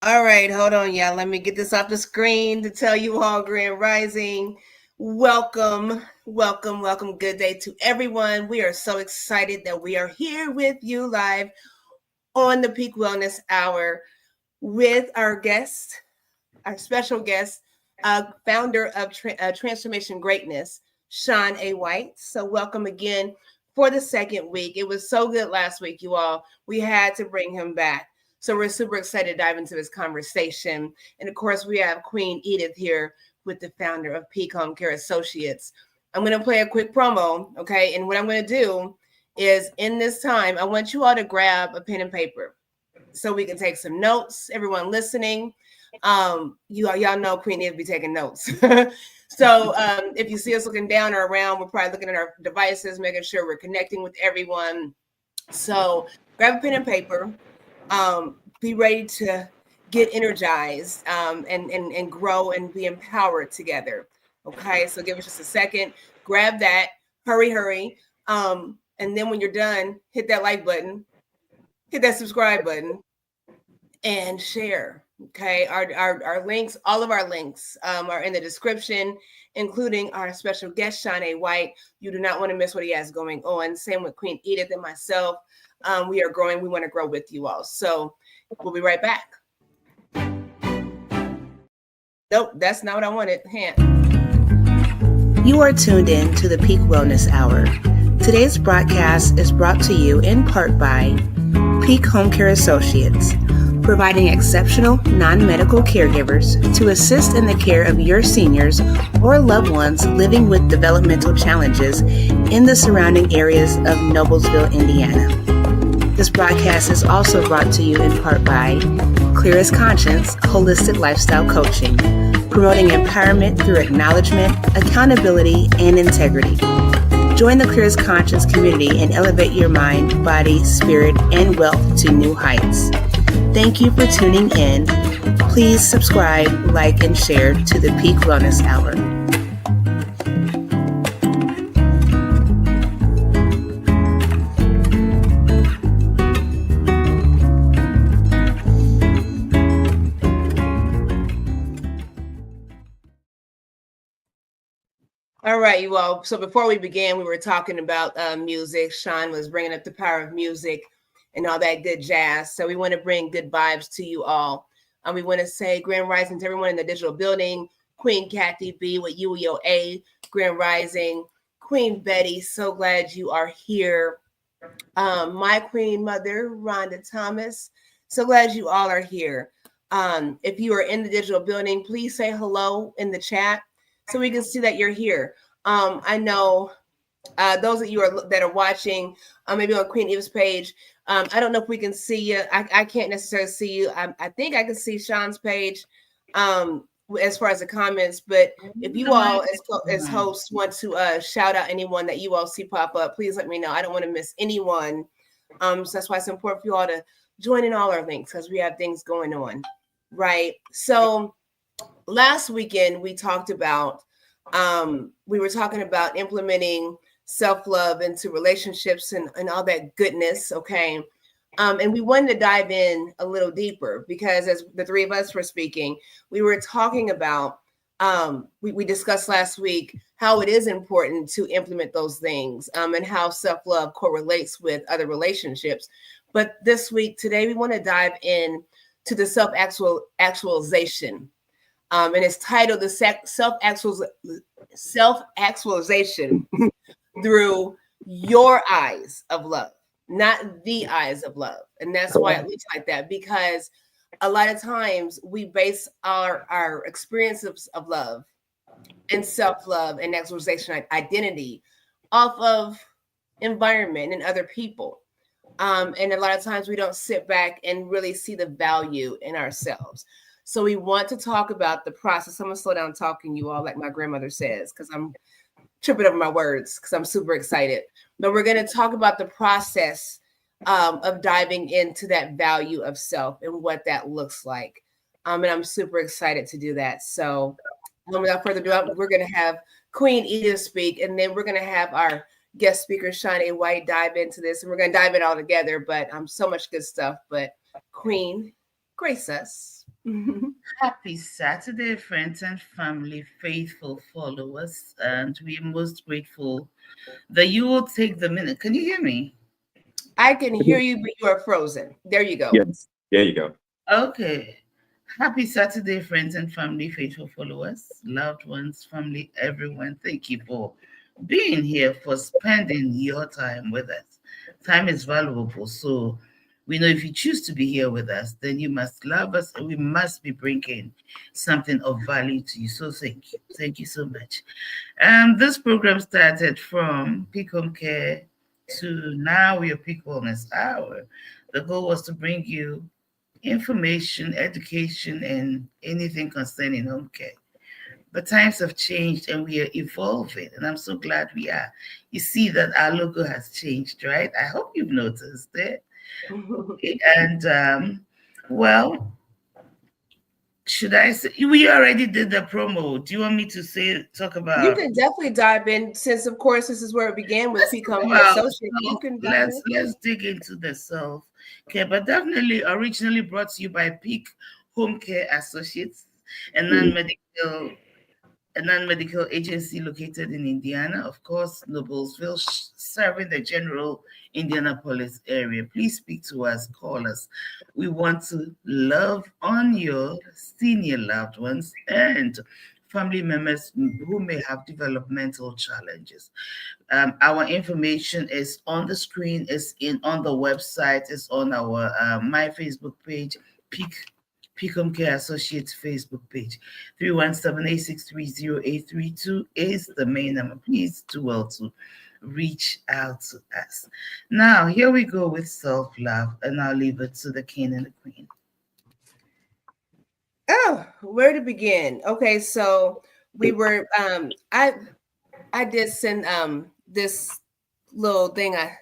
All right, hold on, y'all. Let me get this off the screen to tell you all Grand Rising. Welcome, welcome, welcome. Good day to everyone. We are so excited that we are here with you live on the Peak Wellness Hour with our guest, our special guest, founder of Transformation Greatness, Shawn A. White. So welcome again for the second week. It was so good last week, you all. We had to bring him back. So we're super excited to dive into this conversation. And of course, we have Queen Edith here with the founder of Peak Homecare Associates. I'm going to play a quick promo, okay? And what I'm going to do is in this time, I want you all to grab a pen and paper so we can take some notes. Everyone listening, y'all know Queen Edith be taking notes. So if you see us looking down or around, we're probably looking at our devices, making sure we're connecting with everyone. So grab a pen and paper. Be ready to get energized and grow and be empowered together. Okay, so give us just a second. Grab that. Hurry. And then when you're done, hit that like button, hit that subscribe button, and share. Okay, our links, all of our links are in the description, including our special guest, Shawn A. White. You do not want to miss what he has going on. Same with Queen Edith and myself. We are growing. We want to grow with you all. So we'll be right back. Nope, that's not what I wanted. You are tuned in to the Peak Wellness Hour. Today's broadcast is brought to you in part by Peak Homecare Associates, providing exceptional non-medical caregivers to assist in the care of your seniors or loved ones living with developmental challenges in the surrounding areas of Noblesville, Indiana. This broadcast is also brought to you in part by Clearest Holistic Lifestyle Coaching, promoting empowerment through acknowledgement, accountability, and integrity. Join the Clearest Conscious community and elevate your mind, body, spirit, and wealth to new heights. Thank you for tuning in. Please subscribe, like, and share to the Peak Wellness Hour. All right, you all. So before we began, we were talking about music. Shawn was bringing up the power of music and all that good jazz. So we want to bring good vibes to you all. We want to say Grand Rising to everyone in the digital building. Queen Kathy B with UEOA, Grand Rising. Queen Betty, so glad you are here. My Queen Mother, Rhonda Thomas, so glad you all are here. If you are in the digital building, please say hello in the chat so we can see that you're here. I know those of you that are watching, maybe on Queen Eva's page, I don't know if we can see you. I can't necessarily see you. I think I can see Shawn's page as far as the comments. But if you all, as hosts, want to shout out anyone that you all see pop up, please let me know. I don't want to miss anyone. So that's why it's important for you all to join in all our links because we have things going on, right? So last weekend we talked about we were talking about implementing self-love into relationships and all that goodness, okay? And we wanted to dive in a little deeper because as the three of us were speaking, we were talking about we discussed last week how it is important to implement those things and how self-love correlates with other relationships. But this week, today, we want to dive in to the self-actualization. And it's titled the self-actualization through your eyes of love, not the eyes of love. And that's why it looks like that, because a lot of times we base our experiences of love and self-love and actualization identity off of environment and other people. And a lot of times we don't sit back and really see the value in ourselves. So we want to talk about the process. I'm going to slow down talking, you all, like my grandmother says, because I'm tripping over my words because I'm super excited. But we're going to talk about the process of diving into that value of self and what that looks like. And I'm super excited to do that. So without further ado, we're going to have Queen Edith speak, and then we're going to have our guest speaker, Shawn A. White, dive into this. And we're going to dive it all together, but so much good stuff. But Queen, grace us. Happy Saturday, friends and family, faithful followers, and we're most grateful that you will take the minute. Can you hear me? I can hear you, but you are frozen. There you go. Yes, there you go. Okay. Happy Saturday, friends and family, faithful followers, loved ones, family, everyone. Thank you for being here, for spending your time with us. Time is valuable, so we know if you choose to be here with us, then you must love us and we must be bringing something of value to you. So thank you. Thank you so much. This program started from Peak Home Care to now we are Peak Wellness Hour. The goal was to bring you information, education, and anything concerning home care. But times have changed and we are evolving, and I'm so glad we are. You see that our logo has changed, right? I hope you've noticed it. And well, should I say we already did the promo? Do you want me to say talk You about can definitely dive in since, of course, this is where it began with let's Peak talk Home Care about Associates. You can dive in. let's dig into the self care, but definitely originally brought to you by Peak Home Care Associates, a Mhm. non-medical a non-medical agency located in Indiana, of course, Noblesville, serving the general Indianapolis area. Please speak to us, call us. We want to love on your senior loved ones and family members who may have developmental challenges. Our information is on the screen, is in on the website, is on our my Facebook page, Peak Picom Care Associates Facebook page. 317-863-0832 is the main number. Please do well to reach out to us. Now, here we go with self-love, and I'll leave it to the king and the queen. Oh, where to begin? Okay, so we were I did send this little thing I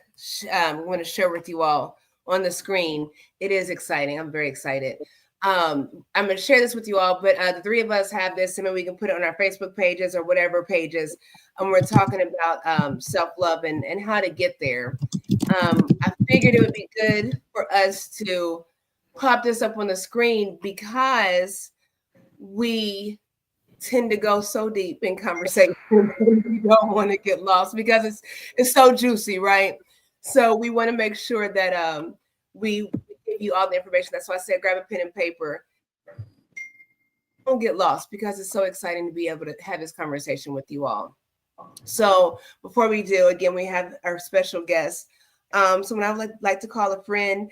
want to share with you all on the screen. It is exciting. I'm very excited. I'm going to share this with you all, but the three of us have this, and maybe we can put it on our Facebook pages or whatever pages. And we're talking about self love and how to get there. I figured it would be good for us to pop this up on the screen because we tend to go so deep in conversation we don't want to get lost because it's so juicy, right? So we want to make sure that we give you all the information. That's why I said grab a pen and paper. Don't get lost because it's so exciting to be able to have this conversation with you all. So before we do, again, we have our special guest. Someone I would like to call a friend,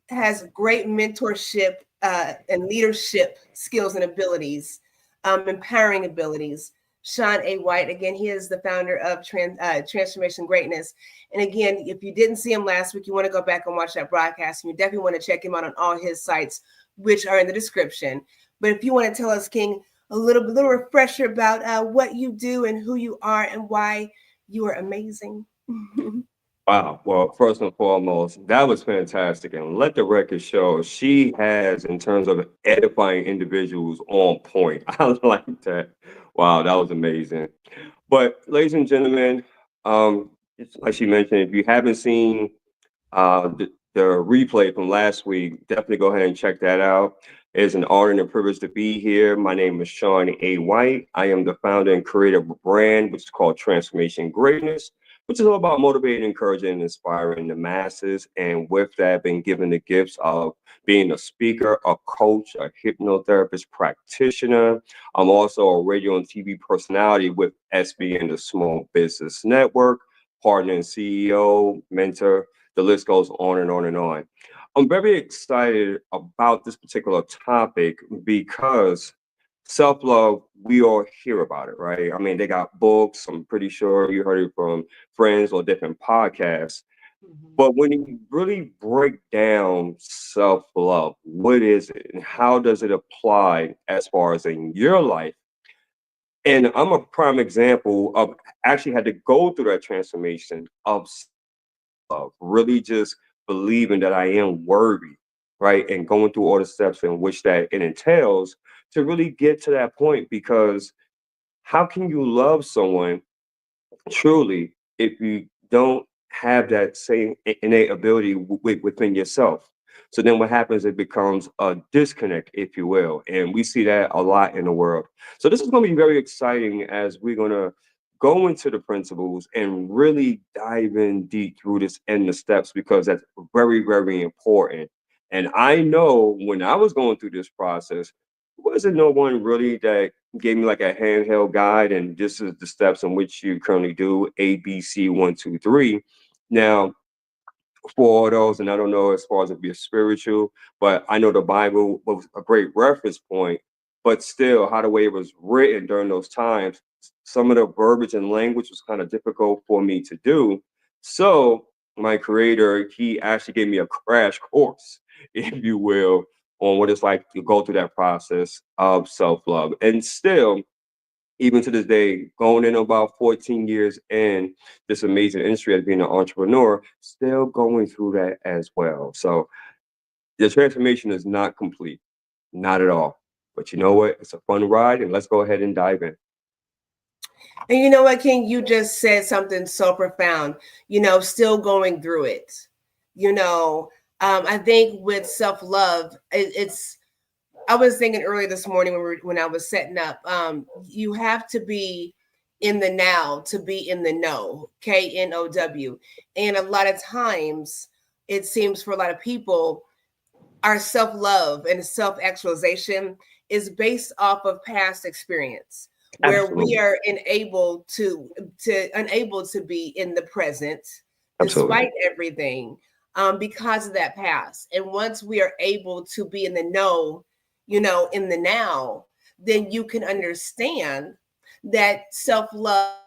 has great mentorship and leadership skills and abilities, empowering abilities. Shawn A. White, again, he is the founder of Transformation Greatness. And again, if you didn't see him last week, you want to go back and watch that broadcast. And you definitely want to check him out on all his sites, which are in the description. But if you want to tell us, King, a little refresher about what you do and who you are and why you are amazing. Wow. Well, first and foremost, that was fantastic. And let the record show she has, in terms of edifying individuals, on point. I like that. Wow, that was amazing. But, ladies and gentlemen, it's like she mentioned, if you haven't seen the replay from last week, definitely go ahead and check that out. It's an honor and a privilege to be here. My name is Shawn A. White. I am the founder and creator of a brand which is called Transformation Greatness, which is all about motivating, encouraging, and inspiring the masses. And with that, I've been given the gifts of being a speaker, a coach, a hypnotherapist practitioner. I'm also a radio and TV personality with SB and the Small Business Network, partner and CEO, mentor. The list goes on and on and on. I'm very excited about this particular topic because self love, we all hear about it, right? I mean, they got books. I'm pretty sure you heard it from friends or different podcasts. Mhm. But when you really break down self love, what is it and how does it apply as far as in your life? And I'm a prime example of actually had to go through that transformation of love, really just believing that I am worthy, right? And going through all the steps in which that it entails to really get to that point. Because how can you love someone truly if you don't have that same innate ability within yourself? So then what happens, it becomes a disconnect, if you will. And we see that a lot in the world. So this is going to be very exciting as we're going to go into the principles and really dive in deep through this and the steps, because that's very, very important. And I know when I was going through this process, wasn't no one really that gave me like a handheld guide and this is the steps in which you currently do A, B, C, 1, 2, 3. Now, for those, and I don't know as far as it be a spiritual, but I know the Bible was a great reference point. But still, how the way it was written during those times, some of the verbiage and language was kind of difficult for me to do. So my creator, he actually gave me a crash course, if you will, on what it's like to go through that process of self-love. And still, even to this day, going in about 14 years in this amazing industry as being an entrepreneur, still going through that as well. So the transformation is not complete, not at all. But you know what? It's a fun ride, and let's go ahead and dive in. And you know what, King? You just said something so profound, still going through it. I think with self-love, it's I was thinking earlier this morning when I was setting up, you have to be in the now to be in the know, KNOW. And a lot of times, it seems for a lot of people, our self-love and self-actualization is based off of past experience, where Absolutely. we are unable to be in the present Absolutely. despite everything, because of that past. And once we are able to be in the know, in the now, then you can understand that self-love is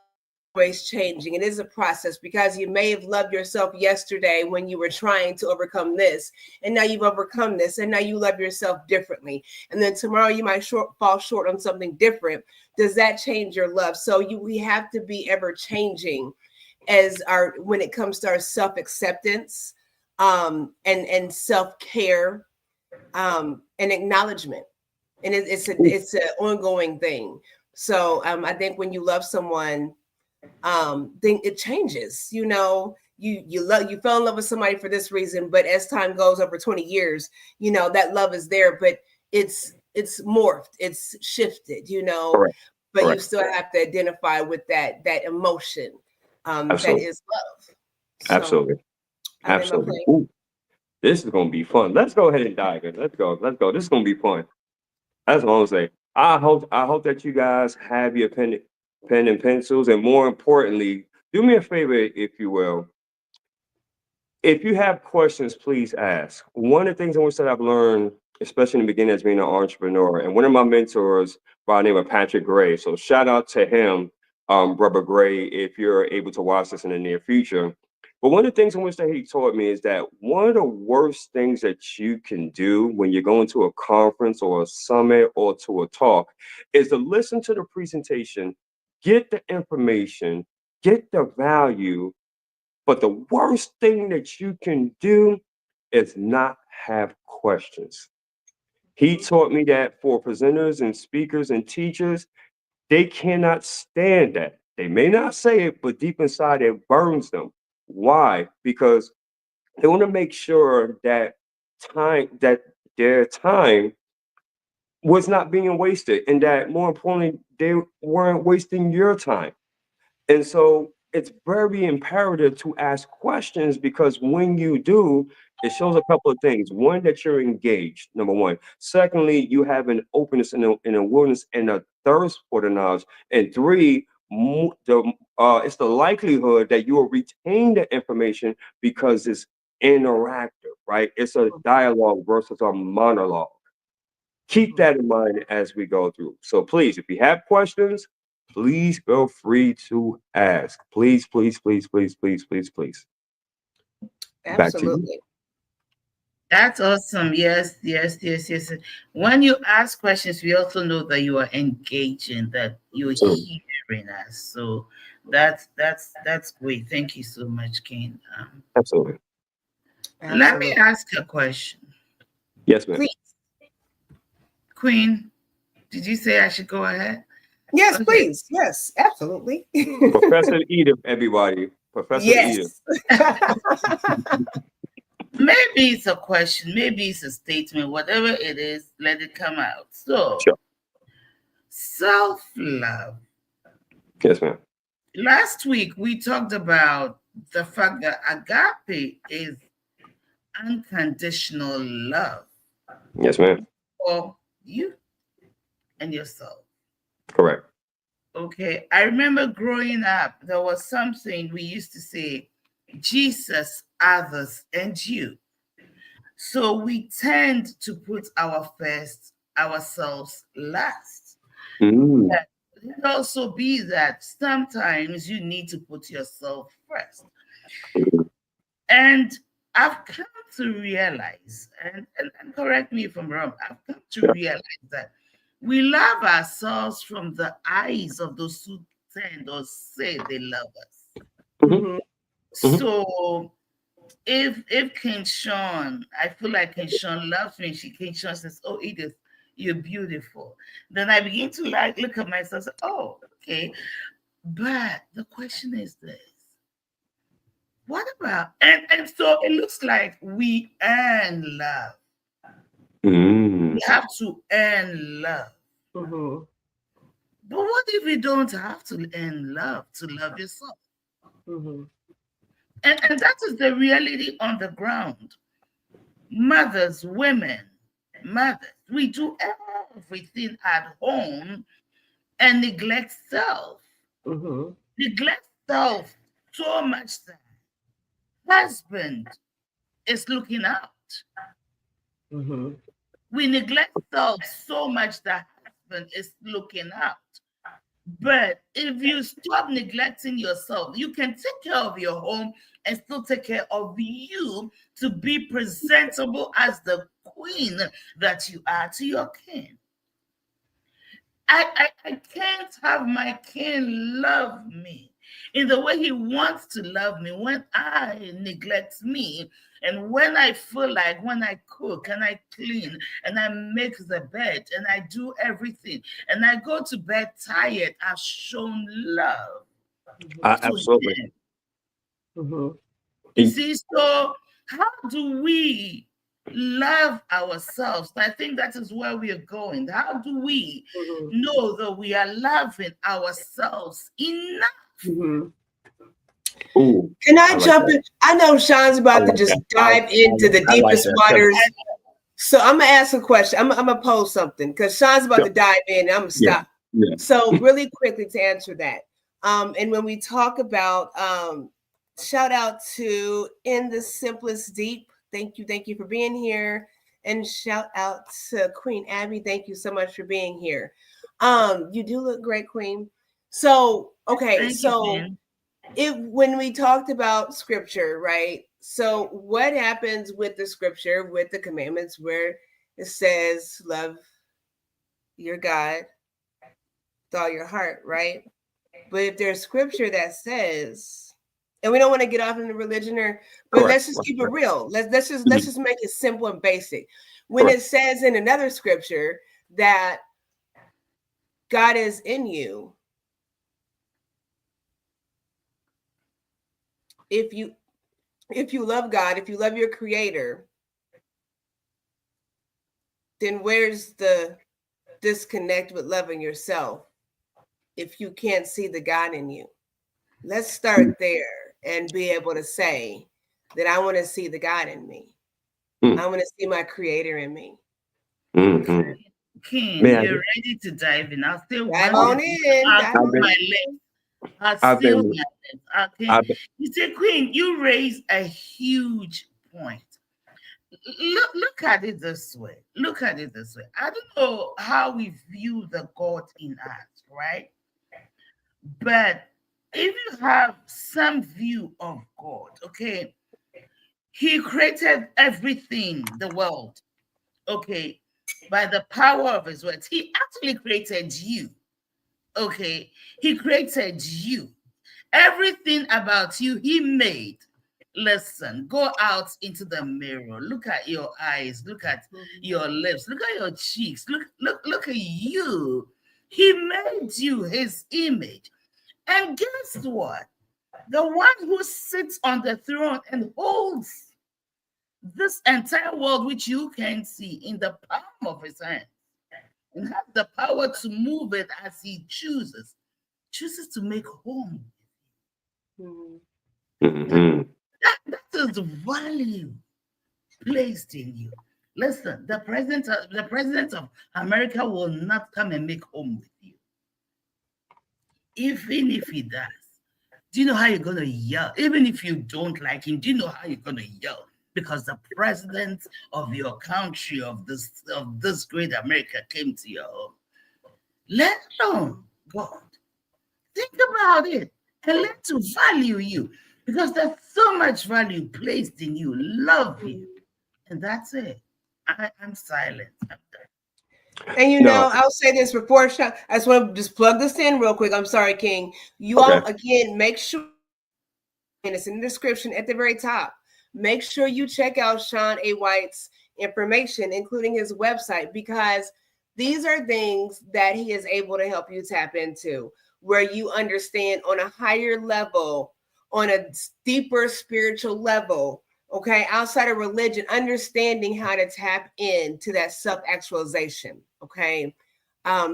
always changing. It is a process, because you may have loved yourself yesterday when you were trying to overcome this, and now you've overcome this, and now you love yourself differently. And then tomorrow you might fall short on something different. Does that change your love? So we have to be ever changing when it comes to our self-acceptance, and self-care, and acknowledgement. And it's an ongoing thing. So I think when you love someone, then it changes. You fell in love with somebody for this reason, but as time goes over 20 years, that love is there, but it's morphed, it's shifted, Correct. but Correct. you still have to identify with that emotion, that Absolutely. is love. So Absolutely. I think my Absolutely. plane. Ooh, this is going to be fun. Let's go ahead and dive in. Let's go. Let's go. This is going to be fun. That's what I'm saying. I hope that you guys have your pen and pencils, and more importantly, do me a favor, if you will. If you have questions, please ask. One of the things in which that I've learned, especially in the beginning as being an entrepreneur, and one of my mentors by the name of Patrick Gray. So shout out to him, Brother Gray, if you're able to watch this in the near future. But one of the things in which that he taught me is that one of the worst things that you can do when you're going to a conference or a summit or to a talk is to listen to the presentation, get the information, get the value, but the worst thing that you can do is not have questions. He taught me that for presenters and speakers and teachers, they cannot stand that. They may not say it, but deep inside it burns them. Why? Because they want to make sure that their time was not being wasted, and that more importantly, they weren't wasting your time. And so it's very imperative to ask questions, because when you do, it shows a couple of things. One, that you're engaged, number one. Secondly, you have an openness and a willingness and a thirst for the knowledge. And three, it's the likelihood that you will retain the information because it's interactive, right? It's a dialogue versus a monologue. Keep that in mind as we go through. So please, if you have questions, please feel free to ask. Please, please, please, please, please, please, please. Back to you. Absolutely. That's awesome. Yes, yes, yes, yes. When you ask questions, we also know that you are engaging, that you're Absolutely. hearing us. So that's great. Thank you so much, Ken. Absolutely. Let me Absolutely. ask a question. Yes, ma'am. Please. Queen, did you say I should go ahead? Yes, Okay. please. Yes, absolutely. Professor Edith, everybody. Professor Edith. Yes. Maybe it's a question, maybe it's a statement, whatever it is, let it come out. So, Sure. self-love. Yes, ma'am. Last week we talked about the fact that agape is unconditional love Yes, ma'am. for you and yourself. Correct. Okay, I remember growing up, there was something we used to say, Jesus, others, and you. So we tend to put ourselves last. Mm. But it could also be that sometimes you need to put yourself first. And I've come to realize, and correct me if I'm wrong, I've come to Sure. realize that we love ourselves from the eyes of those who tend or say they love us. Mhm. Mhm. So if King Shawn, I feel like King Shawn loves me, King Shawn says, "Oh, Edith, you're beautiful." Then I begin to like look at myself, and say, "Oh, okay." But the question is this: what about and so it looks like we earn love. Mm. We have to earn love. Mm-hmm. But what if you don't have to earn love to love yourself? Mm-hmm. And that is the reality on the ground. Mothers, women, mothers, we do everything at home and neglect self. Mm-hmm. Neglect self so much that husband is looking out. Mm-hmm. We neglect self so much that husband is looking out. But if you stop neglecting yourself, you can take care of your home and still take care of you to be presentable as the queen that you are to your king. I can't have my king love me in the way he wants to love me when I neglect me and when I feel like when I cook and I clean and I make the bed and I do everything and I go to bed tired, I've shown love to Absolutely. him. Mm-hmm. You see, so how do we love ourselves? I think that is where we are going. How do we Mm-hmm. know that we are loving ourselves enough? Mm-hmm. Ooh, Can I I like jump that. in? I know Sean's I about to like just that. dive into the I like deepest that. waters. So I'm gonna ask a question. I'm gonna pose something because Sean's about Yeah. to dive in. I'm gonna Yeah. stop. Yeah. So really quickly to answer that. And when we talk about shout out to In the Simplest Deep. Thank you for being here. And shout out to Queen Abby. Thank you so much for being here. You do look great, Queen. So okay, Thank you, so Ben. if when we talked about scripture, right? So what happens with the scripture, with the commandments, where it says love your God with all your heart, right? But if there's scripture that says, and we don't want to get off into religion or, but Correct. let's just keep it real. Let's just make it simple and basic. When Correct. it says in another scripture that God is in you, if you love God, if you love your creator, then where's the disconnect with loving yourself if you can't see the God in you? Let's start there and be able to say that I want to see the God in me. I want to see my creator in me. Mm-hmm. King, Man, you're ready to dive in. I'll say Dive one on thing. in. I'll Dive seal on my in. lips. I'll I've seal been, my lips. Okay. I've been, You see, Queen, you raise a huge point. Look at it this way. Look at it this way. I don't know how we view the God in us, right? But if you have some view of God, okay, He created everything, the world, okay, by the power of His words. He actually created you, okay? He created you. Everything about you, He made. Listen, go out into the mirror. Look at your eyes. Look at your lips. Look at your cheeks. Look at you. He made you His image. And guess what? The one who sits on the throne and holds this entire world which you can see in the palm of his hand and have the power to move it as he chooses to make home. Mhm. Mhm. That is value placed in you. Listen, the president of America will not come and make home with you. Even if he does, do you know how you're gonna yell? Even if you don't like him, do you know how you're gonna yell? Because the president of your country, of this great America, came to your home. Let alone God. Think about it and learn to value you. Because there's so much value placed in you, love you. And that's it. I'm silent. I'm done. And No, I'll say this before shot. I just want to just plug this in real quick. I'm sorry, King. You okay. all again make sure, and it's in the description at the very top. Make sure you check out Shawn A. White's information, including his website, because these are things that he is able to help you tap into, where you understand on a higher level, on a deeper spiritual level, okay, outside of religion, understanding how to tap into that self-actualization, okay?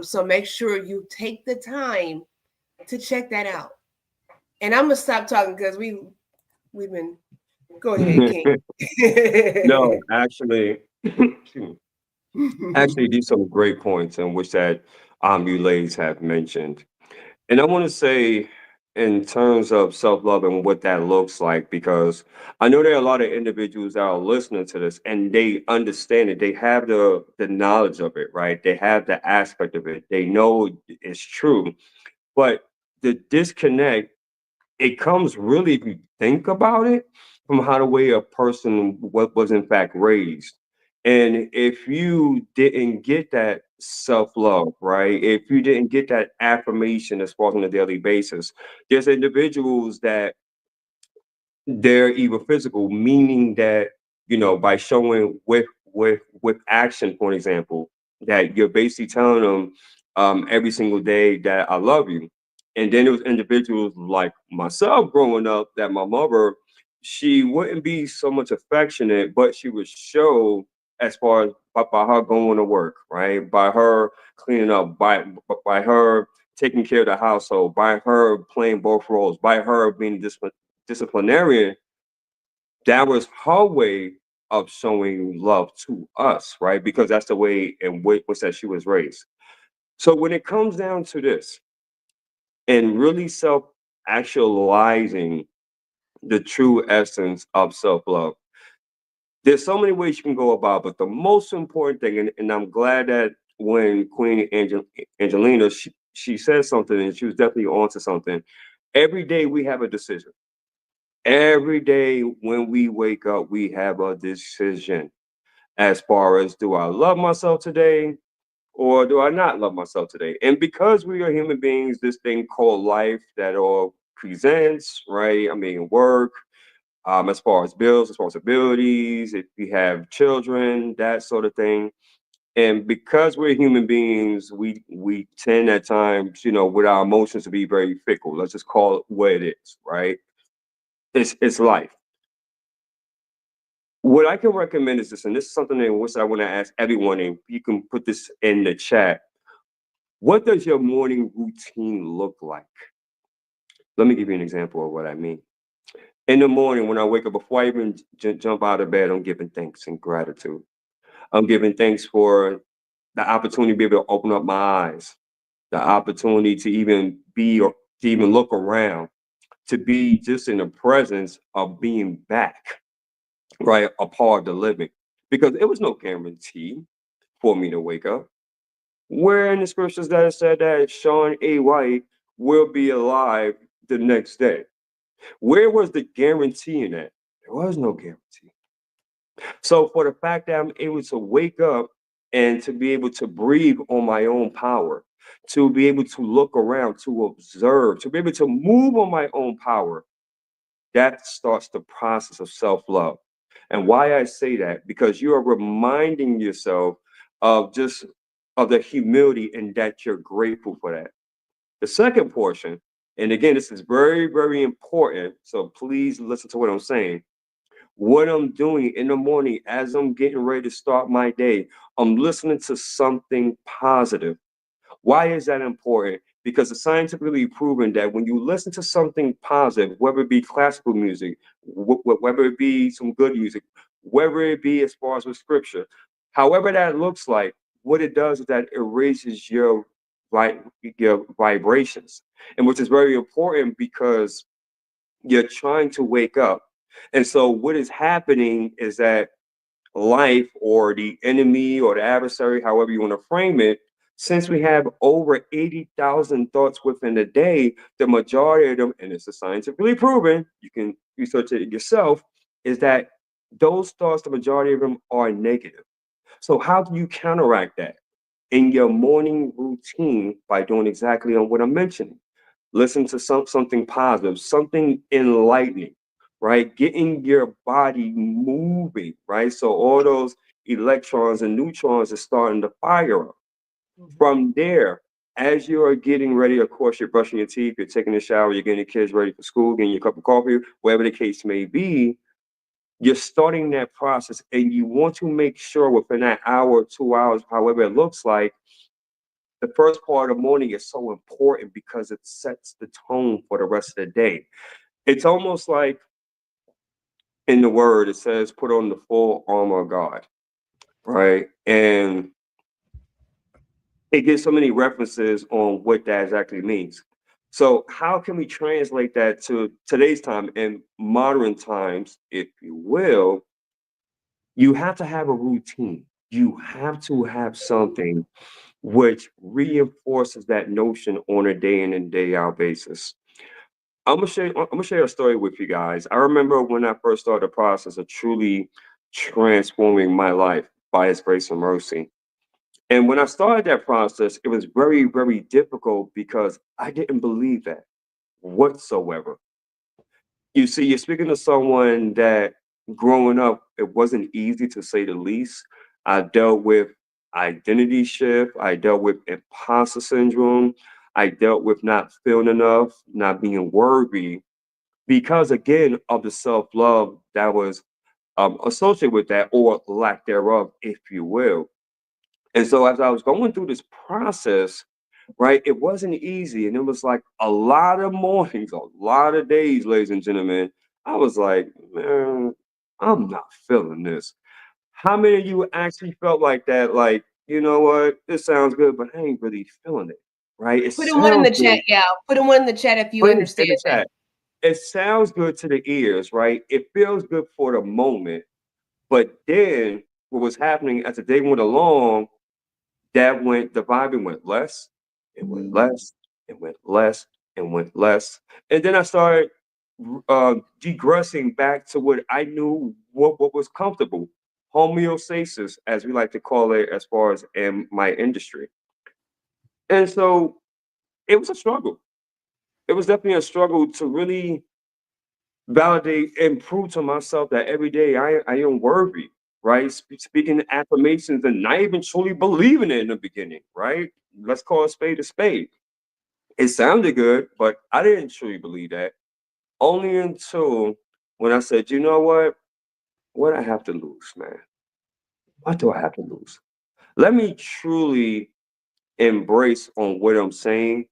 So make sure you take the time to check that out. And I'm gonna stop talking because we've been. Go ahead, King. No, actually, actually, these are some great points in which that you ladies have mentioned. And I want to say, in terms of self love and what that looks like, because I know there are a lot of individuals that are listening to this and they understand it. They have the knowledge of it, right? They have the aspect of it. They know it's true. But the disconnect, it comes really, if you think about it, from how the way a person was in fact raised. And if you didn't get that self-love, right? If you didn't get that affirmation as far as on a daily basis, there's individuals that they're either physical, meaning that by showing with action, for example, that you're basically telling them every single day that I love you. And then there was individuals like myself growing up that my mother, she wouldn't be so much affectionate, but she would show as far as by her going to work, right? By her cleaning up, by her taking care of the household, by her playing both roles, by her being disciplinarian, that was her way of showing love to us, right? Because that's the way in which that she was raised. So when it comes down to this and really self actualizing the true essence of self love, there's so many ways you can go about, but the most important thing, and I'm glad that when Angelina, she said something and she was definitely onto something. Every day we have a decision. Every day when we wake up, we have a decision as far as, do I love myself today or do I not love myself today? And because we are human beings, this thing called life that all presents, right? I mean, work, as far as bills, responsibilities, if you have children, that sort of thing. And because we're human beings, we tend at times, with our emotions to be very fickle. Let's just call it what it is, right? It's life. What I can recommend is this, and this is something in which I want to ask everyone, and you can put this in the chat. What does your morning routine look like? Let me give you an example of what I mean. In the morning, when I wake up, before I even jump out of bed, I'm giving thanks and gratitude. I'm giving thanks for the opportunity to be able to open up my eyes, the opportunity to even be or to even look around, to be just in the presence of being back, right, a part of the living. Because it was no guarantee for me to wake up. Where in the scriptures that it said that Shawn A. White will be alive the next day? Where was the guarantee in that? There was no guarantee. So for the fact that I'm able to wake up and to be able to breathe on my own power, to be able to look around, to observe, to be able to move on my own power, that starts the process of self-love. And why I say that, because you are reminding yourself of just of the humility and that you're grateful for that. The second portion, and again, this is very, very important. So please listen to what I'm saying. what I'm doing in the morning as I'm getting ready to start my day, I'm listening to something positive. Why is that important? Because it's scientifically proven that when you listen to something positive, whether it be classical music, whether it be some good music, whether it be as far as with scripture, however that looks like, what it does is that it raises your vibrations, and which is very important because you're trying to wake up. And so what is happening is that life or the enemy or the adversary, however you want to frame it, since we have over 80,000 thoughts within a day, the majority of them, and it's scientifically proven, you can research it yourself, is that those thoughts, the majority of them are negative. So how do you counteract that? In your morning routine by doing exactly on what I'm mentioning. Listen to something positive, something enlightening, right? Getting your body moving, right? So all those electrons and neutrons are starting to fire up. From there, as you are getting ready, of course, you're brushing your teeth, you're taking a shower, you're getting your kids ready for school, getting your cup of coffee, whatever the case may be, you're starting that process and you want to make sure within that hour, 2 hours, however it looks like, the first part of the morning is so important because it sets the tone for the rest of the day. It's almost like in the word, it says, put on the full armor of God, right? And it gives so many references on what that exactly means. So, how can we translate that to today's time and modern times, if you will? You have to have a routine. You have to have something which reinforces that notion on a day in and day out basis. I'm gonna share a story with you guys. I remember when I first started the process of truly transforming my life by His grace and mercy. And when I started that process, it was very, very difficult because I didn't believe that whatsoever. You see, you're speaking to someone that growing up, it wasn't easy to say the least. I dealt with identity shift, I dealt with imposter syndrome, I dealt with not feeling enough, not being worthy, because again of the self-love that was associated with that or lack thereof, if you will. And so as I was going through this process, right, it wasn't easy. And it was like a lot of mornings, a lot of days, ladies and gentlemen. I was like, man, I'm not feeling this. How many of you actually felt like that? Like, you know what? This sounds good, but I ain't really feeling it. Right? It Put in one in sounds the chat, good. yeah. Put in one in the chat if you Put it in understand the that. chat. It sounds good to the ears, right? It feels good for the moment. But then what was happening as the day went along, the volume went less, it went less, it went less, and went less. And then I started degressing back to what I knew what was comfortable. Homeostasis, as we like to call it, as far as in my industry. And so it was a struggle. It was definitely a struggle to really validate and prove to myself that every day I am worthy, right? Speaking affirmations and not even truly believing it in the beginning, right? Let's call a spade a spade. It sounded good, but I didn't truly believe that. Only until when I said, you know what? What I have to lose, man? What do I have to lose? Let me truly embrace on what I'm saying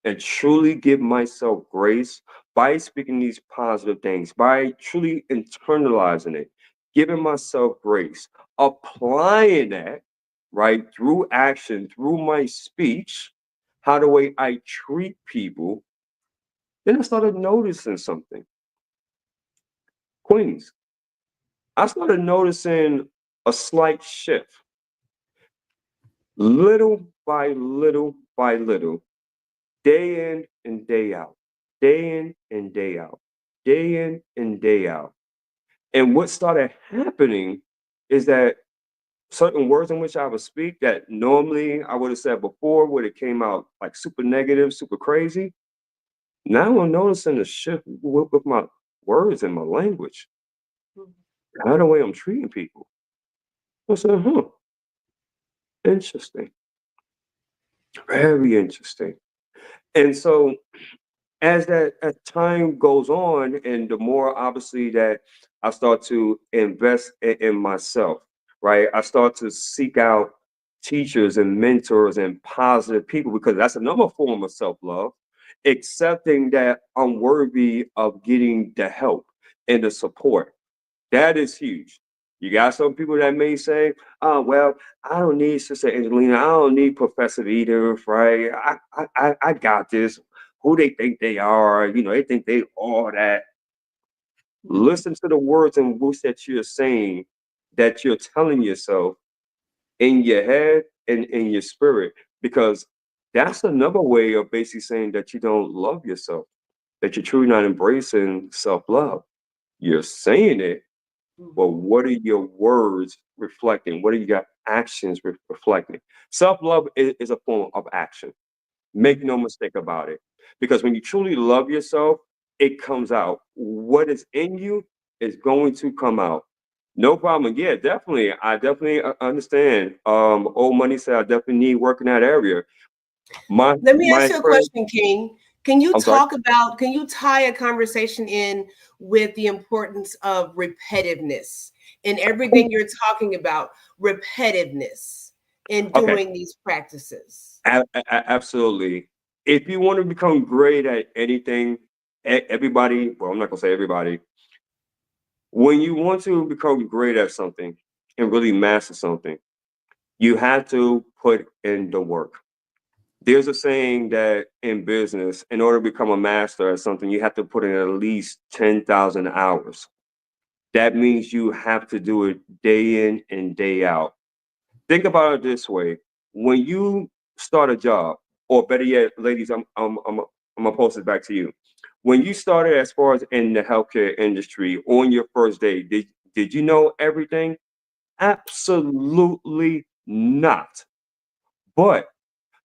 and truly give myself grace by speaking these positive things, by truly internalizing it, giving myself grace, applying that, right, through action, through my speech, how the way I treat people. Then I started noticing something. Queens, I started noticing a slight shift, little by little by little, day in and day out, day in and day out, day in and day out. And what started happening is that certain words in which I would speak that normally I would have said before would have came out like super negative, super crazy. Now I'm noticing a shift with my words and my language, not the way I'm treating people. I said, interesting, very interesting. And so as time goes on, and the more obviously that I start to invest in myself, right? I start to seek out teachers and mentors and positive people, because that's another form of self-love, accepting that I'm worthy of getting the help and the support. That is huge. You got some people that may say, "Oh, well, I don't need Sister Angelina. I don't need Professor Edith, right? I got this. Who they think they are? You know, they think they all that." Listen to the words and words that you're saying, that you're telling yourself in your head and in your spirit, because that's another way of basically saying that you don't love yourself, that you're truly not embracing self-love. You're saying it, but what are your words reflecting? What are your actions reflecting? Self-love is a form of action. Make no mistake about it. Because when you truly love yourself, it comes out. What is in you is going to come out. No problem. Yeah, definitely. I definitely understand. Old money said I definitely need work in that area. Let me My ask you a friend, question, King. Can you I'm sorry. talk about, can you tie a conversation in with the importance of repetitiveness in everything you're talking about? Repetitiveness in Okay, doing these practices. absolutely. If you want to become great at anything, everybody, well, I'm not gonna say everybody, when you want to become great at something and really master something, you have to put in the work. There's a saying that in business, in order to become a master at something, you have to put in at least 10,000 hours. That means you have to do it day in and day out. Think about it this way: when you start a job, or better yet, ladies, I'm gonna post it back to you. When you started, as far as in the healthcare industry, on your first day, did you know everything? Absolutely not. But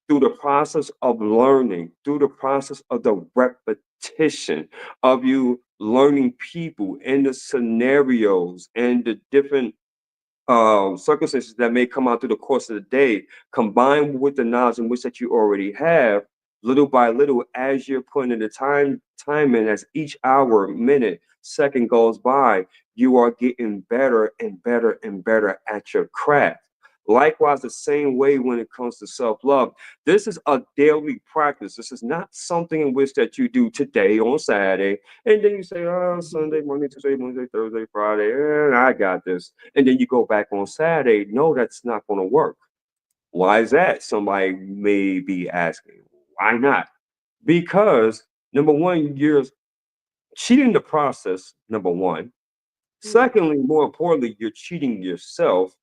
through the process of learning, through the process of the repetition of you learning people and the scenarios and the different circumstances that may come out through the course of the day, combined with the knowledge in which that you already have, little by little, as you're putting in the time in, as each hour, minute, second goes by, you are getting better and better and better at your craft. Likewise, the same way when it comes to self-love, this is a daily practice. This is not something in which that you do today on Saturday, and then you say, "Oh, Sunday, Monday, Tuesday, Wednesday, Thursday, Friday, I got this." And then you go back on Saturday. No, that's not going to work. Why is that? Somebody may be asking. Why not? Because number one, you're cheating the process, number one. Secondly, more importantly, you're cheating yourself.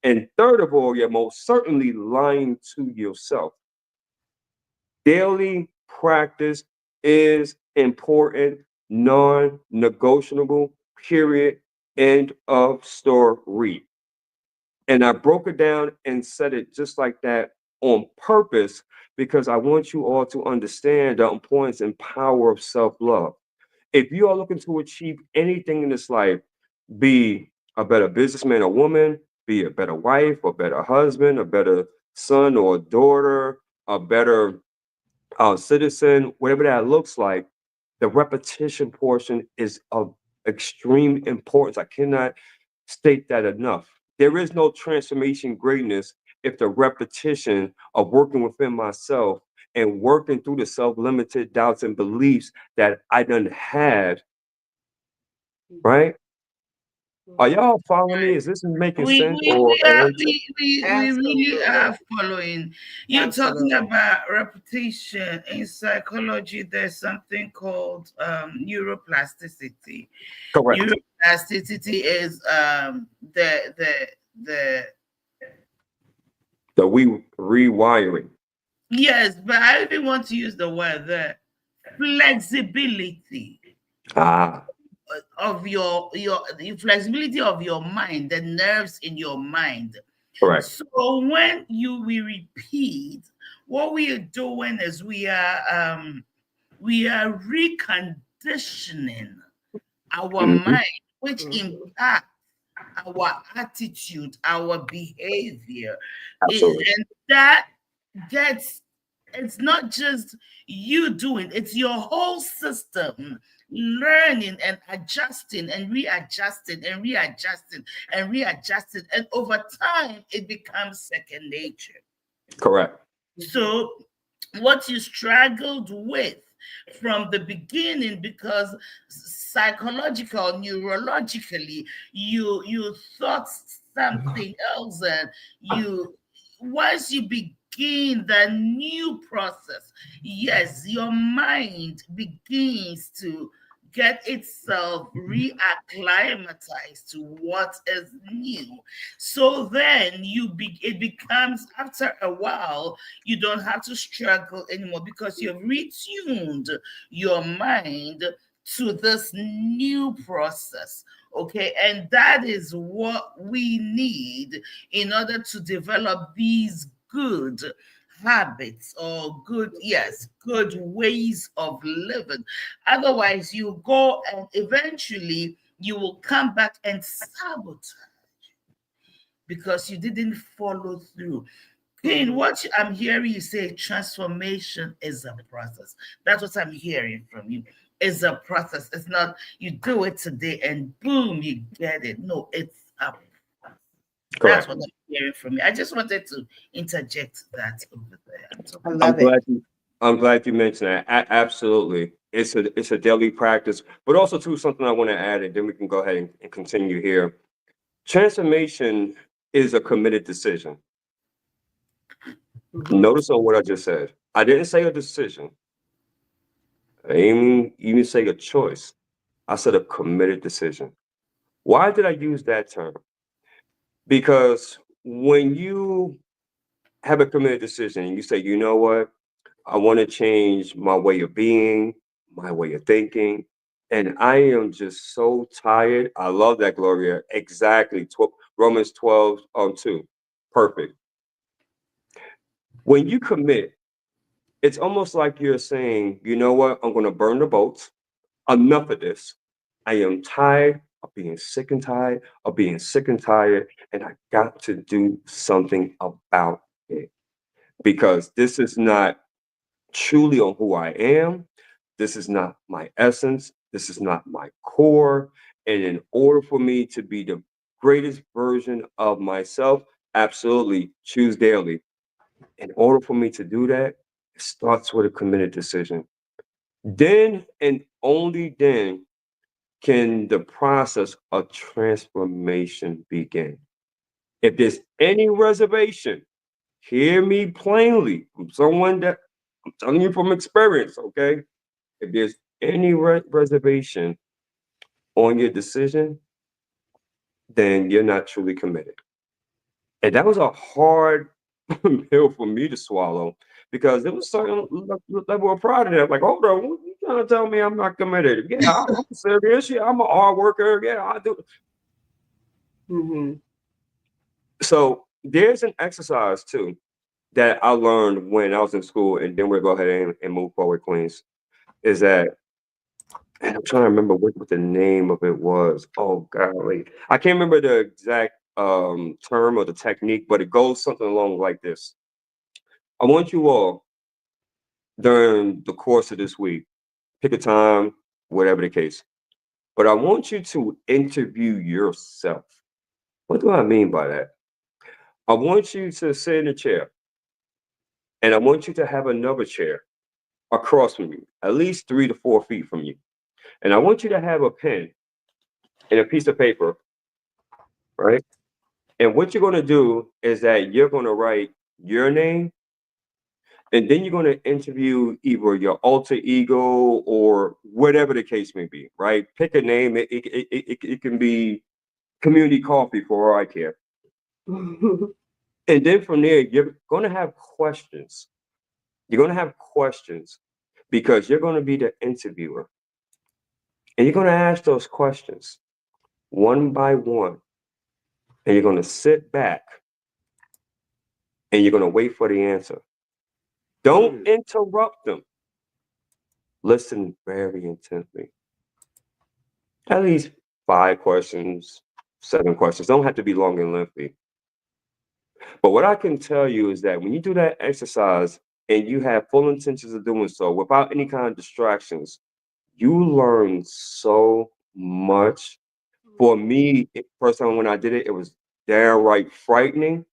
And third of all, you're most certainly lying to yourself. Daily practice is important, non negotiable, period. End of story. And I broke it down and said it just like that on purpose, because I want you all to understand the importance and power of self love. If you are looking to achieve anything in this life, be a better businessman or woman, be a better wife or better husband, a better son or daughter, a better citizen, whatever that looks like, the repetition portion is of extreme importance. I cannot state that enough. There is no transformation greatness if the repetition of working within myself and working through the self-limited doubts and beliefs that I done had, right? Are y'all following me? Is this making We sense, we or we am are I just we really Absolutely. are following. You're talking Absolutely. about repetition in psychology. There's something called neuroplasticity. correct? Neuroplasticity is the The we rewiring. yes, but I even want to use the word the flexibility Ah, of your the flexibility of your mind, the nerves in your mind. correct. So when you we repeat, what we are doing is we are reconditioning our Mhm. mind, which impacts our attitude, our behavior. Absolutely. And that gets It's not just you doing, it's your whole system learning and adjusting and readjusting and readjusting and readjusting. And over time, it becomes second nature. Correct. So, what you struggled with from the beginning, because psychological, neurologically, you thought something else, and you once you begin the new process, yes, your mind begins to get itself reacclimatized to what is new. So then it becomes, after a while, you don't have to struggle anymore because you've retuned your mind to this new process. Okay, and that is what we need in order to develop these good habits, or good ways of living. Otherwise, you go and eventually you will come back and sabotage because you didn't follow through. Queen, what I'm hearing you say, transformation is a process. That's what I'm hearing from you. It's a process. It's not you do it today and boom, you get it. No, it's a process. That's Correct. what I'm hearing from you. I just wanted to interject that over there. I I'm love it. glad you I'm glad you mentioned that. Absolutely. It's a daily practice, but also too something I want to add, and then we can go ahead and continue here. Transformation is a committed decision. Mhm. Notice on what I just said. I didn't say a decision. I didn't even say a choice. I said a committed decision. Why did I use that term? Because when you have a committed decision and you say, you know what, I want to change my way of being, my way of thinking, and I am just so tired. I love that, Gloria. Exactly. Romans 12 2. Perfect. When you commit, it's almost like you're saying, you know what, I'm going to burn the boats. Enough of this. I am tired of being sick and tired of being sick and tired, and I got to do something about it because this is not truly on who I am. This is not my essence. This is not my core. And in order for me to be the greatest version of myself, absolutely choose daily. In order for me to do that, it starts with a committed decision. Then and only then can the process of transformation begin. If there's any reservation, hear me plainly from someone that I'm telling you from experience, okay? If there's any reservation on your decision, then you're not truly committed. And that was a hard pill for me to swallow because there was certain level of pride in that. Like, hold on, what you trying to tell me I'm not committed? Yeah, I'm serious. Yeah, I'm a hard worker. Yeah, I do. Mhm. So there's an exercise too that I learned when I was in school, and then we'll go ahead and move forward, Queens. Is that, and I'm trying to remember what the name of it was. Oh golly, I can't remember the exact term or the technique, but it goes something along like this. I want you all during the course of this week, pick a time, whatever the case, but I want you to interview yourself. What do I mean by that? I want you to sit in a chair, and I want you to have another chair across from you, at least 3 to 4 feet from you. And I want you to have a pen and a piece of paper, right? And what you're going to do is that you're going to write your name, and then you're going to interview either your alter ego or whatever the case may be, right? Pick a name. It can be community coffee for all I care. And then from there, you're going to have questions. You're going to have questions because you're going to be the interviewer. And you're going to ask those questions one by one. And you're going to sit back and you're going to wait for the answer. Don't interrupt them. Listen very intently. At least 5 questions, 7 questions. Don't have to be long and lengthy. But what I can tell you is that when you do that exercise, and you have full intentions of doing so without any kind of distractions, you learn so much. For me, first time when I did it, it was downright frightening.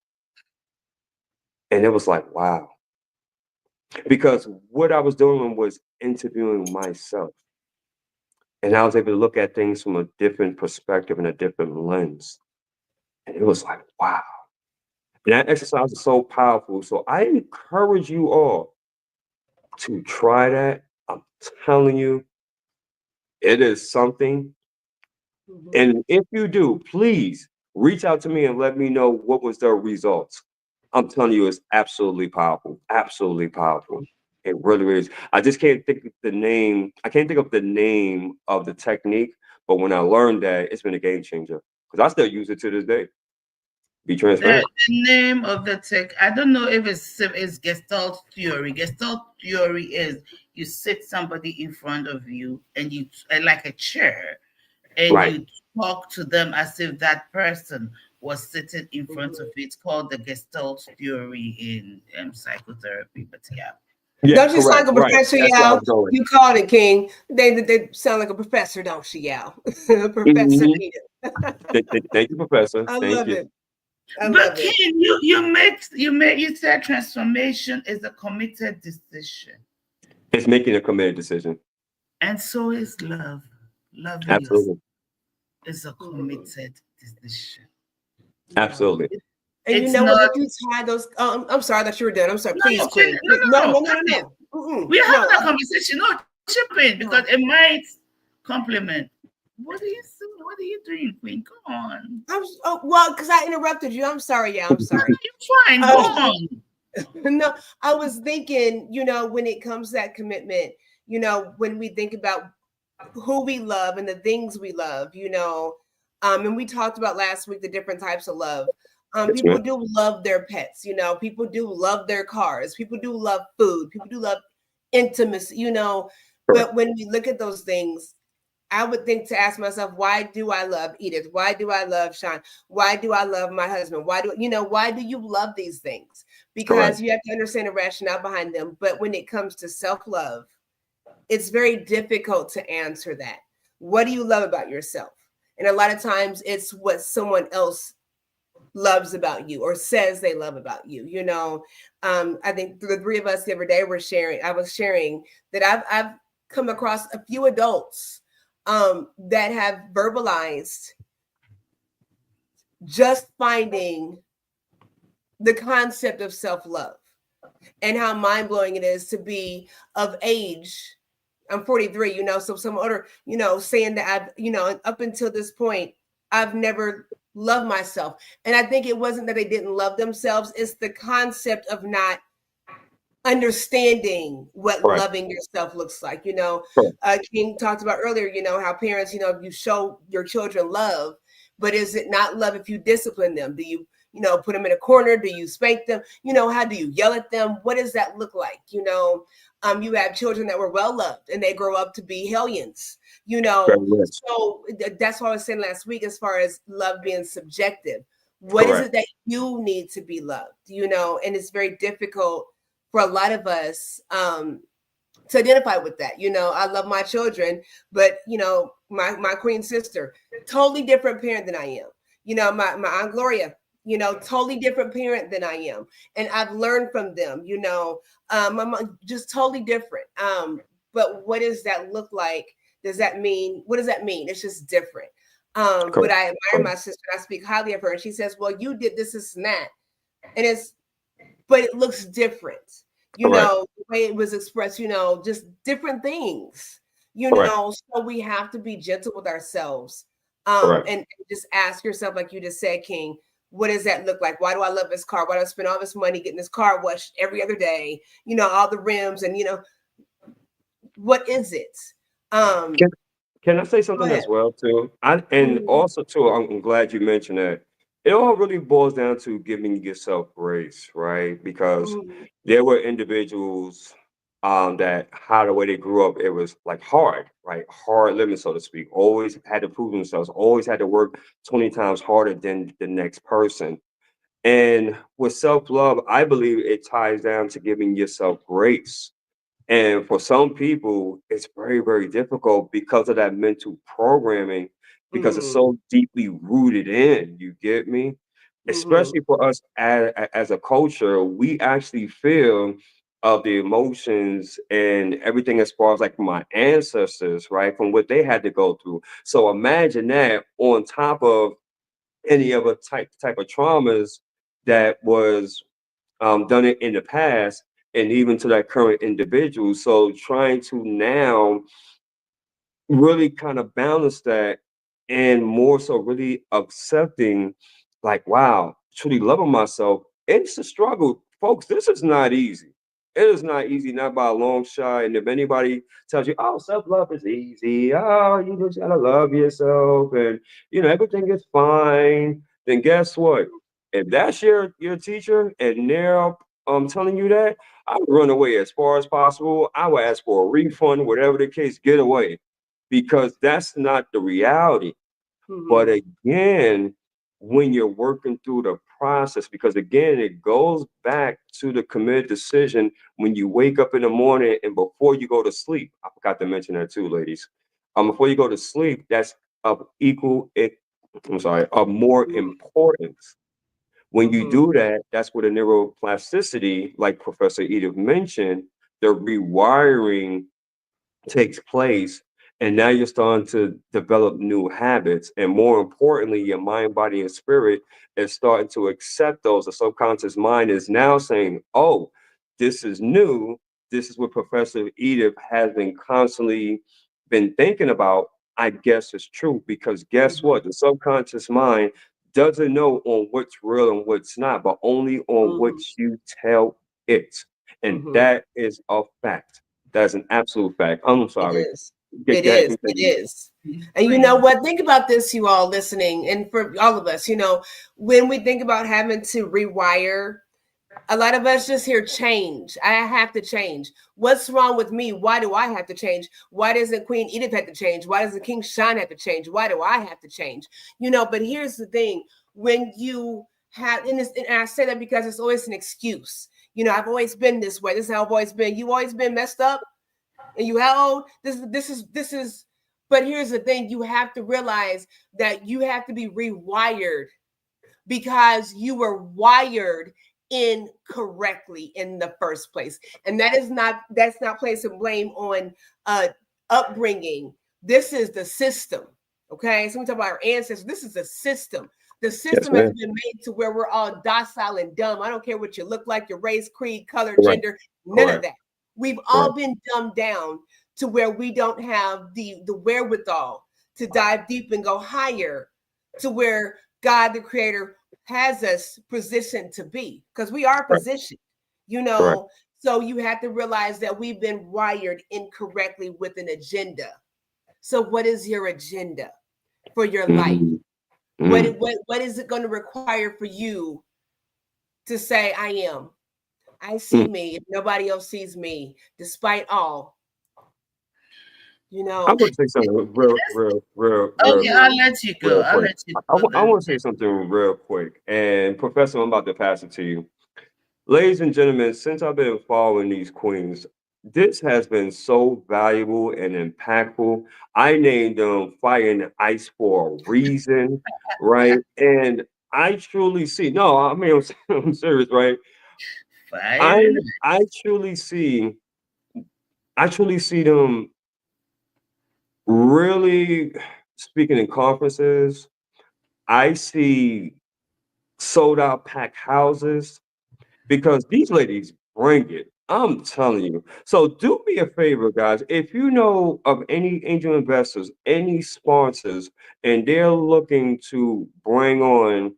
And it was like, wow. Because what I was doing was interviewing myself. And I was able to look at things from a different perspective and a different lens. And it was like, wow. And that exercise is so powerful. So I encourage you all to try that. I'm telling you, it is something. And if you do, please reach out to me and let me know what was the results. I'm telling you, it's absolutely powerful. Absolutely powerful. It really is. I just can't think of the name. I can't think of the name of the technique, but when I learned that, it's been a game changer because I still use it to this day. Be transparent. The name of the tech, I don't know if it's Gestalt theory. Gestalt theory is you sit somebody in front of you and you like a chair, and Right. you talk to them as if that person was sitting in front of you. It's called the Gestalt theory in psychotherapy. But yeah, Yeah, Don't you sound correct. like a Right. professor, That's where I Yao? was going. You called it, King. They sound like a professor, don't she, Yao? Professor Mhm. Edith. Thank you, Professor. I Thank love you. it. I but love Ken, it. you said transformation is a committed decision, It's making a committed decision. and so is love. Loving yourself Absolutely. is a Mhm. committed decision. Yeah. Absolutely. And you It's know what? not. If you tie those, I'm sorry that you were done. I'm sorry. No, Please, no, Queen. Please. No, no, no. no, no, no. Mm-mm. We're No, having a conversation. No, chip in because no. it might compliment. What are you doing? What are you doing, Queen? Come on. Well, because I interrupted you. I'm sorry. Yeah, I'm No, sorry. you're fine. Go Uh, on. no, I was thinking, when it comes to that commitment, when we think about who we love and the things we love, and we talked about last week the different types of love. Yes, People ma'am. do love their pets, people do love their cars, people do love food, people do love intimacy, Correct. but when we look at those things, I would think to ask myself, why do I love Edith? Why do I love Shawn? Why do I love my husband? Why do you love these things? Correct. Because you have to understand the rationale behind them. But when it comes to self-love, it's very difficult to answer that. What do you love about yourself? And a lot of times it's what someone else loves about you or says they love about you. I think the three of us the other day I was sharing that I've come across a few adults that have verbalized just finding the concept of self-love and how mind-blowing it is to be of age. I'm 43, so some other, saying that I've, up until this point, I've never loved myself. And I think it wasn't that they didn't love themselves, it's the concept of not understanding what Correct. loving yourself looks like. Correct. King talked about earlier, how parents, you show your children love, but is it not love if you discipline them? Do you, put them in a corner? Do you spank them? How do you yell at them? What does that look like? You have children that were well loved and they grow up to be hellions, Very much. so that's what I was saying last week as far as love being subjective. What is Correct. it that you need to be loved? And it's very difficult for a lot of us to identify with that. I love my children, but my queen sister, totally different parent than I am. My Aunt Gloria, totally different parent than I am. And I've learned from them, my mom, just totally different. But what does that look like? What does that mean? It's just different. But Correct. I admire my sister. I speak highly of her. And she says, well, you did this and that. And but it looks different, Correct. the way it was expressed, just different things, Correct. so we have to be gentle with ourselves, Correct. and just ask yourself, like you just said, King, what does that look like? Why do I love this car? Why do I spend all this money getting this car washed every other day? All the rims and, what is it? Um, Can can I say Go something ahead. as well too? And Mhm. also too, I'm glad you mentioned that. It all really boils down to giving yourself grace, right? Because Mhm. there were individuals that how the way they grew up, it was like hard, right? Hard living, so to speak. Always had to prove themselves, always had to work 20 times harder than the next person. And with self-love, I believe it ties down to giving yourself grace. And for some people, it's very, very difficult because of that mental programming, because it's Mm-hmm. so deeply rooted in. You get me? Mm-hmm. Especially for us as a culture, we actually feel of the emotions and everything as far as like from my ancestors, right? From what they had to go through. So imagine that on top of any other type of traumas that was done it in the past and even to that current individual. So trying to now really kind of balance that and more so really accepting, like, wow, truly loving myself. It's a struggle, folks. This is not easy. It is not easy, not by a long shot. And if anybody tells you, oh, self-love is easy, oh, you just gotta love yourself and everything is fine, then guess what? If that's your teacher and they're telling you that, I would run away as far as possible. I would ask for a refund, whatever the case, get away because that's not the reality. But Mm-hmm. again, when you're working through the process, because again, it goes back to the committed decision when you wake up in the morning and before you go to sleep. I forgot to mention that too, ladies. Before you go to sleep, that's of I'm sorry, of more importance. When you Mm-hmm. do that, that's where the neuroplasticity, like Professor Edith mentioned, the rewiring takes place, and now you're starting to develop new habits, and more importantly your mind, body, and spirit is starting to accept those. The subconscious mind is now saying, oh, this is new, this is what Professor Edith has been constantly been thinking about. I guess it's true, because guess Mm-hmm. what, the subconscious mind doesn't know on what's real and what's not, but only on what Mm-hmm. you tell it, and Mm-hmm. that is a fact. That's an absolute fact. I'm It sorry. is. Get It ahead, is. It continue. is. And you know what? Think about this, you all listening, and for all of us, when we think about having to rewire, a lot of us just hear change. I have to change. What's wrong with me? Why do I have to change? Why doesn't Queen Edith have to change? Why doesn't King Shawn have to change? Why do I have to change? But here's the thing: when you have, and I say that because it's always an excuse. I've always been this way. This is how I've always been. You've always been messed up, and you how old? This is. But here's the thing: you have to realize that you have to be rewired because you were wired incorrectly in the first place. And that's not placing blame on uh upbringing. This is the system. Okay. So we talk about our ancestors. This is the system. The Yes, system has ma'am. been made to where we're all docile and dumb. I don't care what you look like, your race, creed, color, Correct. gender, none of Correct. that. We've all Correct. been dumbed down to where we don't have the wherewithal to dive deep and go higher, to where God the creator has us positioned to be, because we are Correct. positioned, Correct. so you have to realize that we've been wired incorrectly with an agenda. So what is your agenda for your life? Mm, what mm. what, what is it going to require for you to say, I see Mm. me if nobody else sees me, despite all, you I know want to say something Okay, I'll Mhm. let you go. real I'll quick. let you go I then. want to say something real quick. And Professor, I'm about to pass it to you. Ladies and gentlemen, since I've been following these queens, this has been so valuable and impactful. I named them Fire and Ice for a reason, right? And I truly see, no, I mean, I'm serious, right? Fire I and I truly see, I truly see them really speaking in conferences. I see sold out packed houses because these ladies bring it. I'm telling you. So do me a favor, guys. If you know of any angel investors, any sponsors, and they're looking to bring on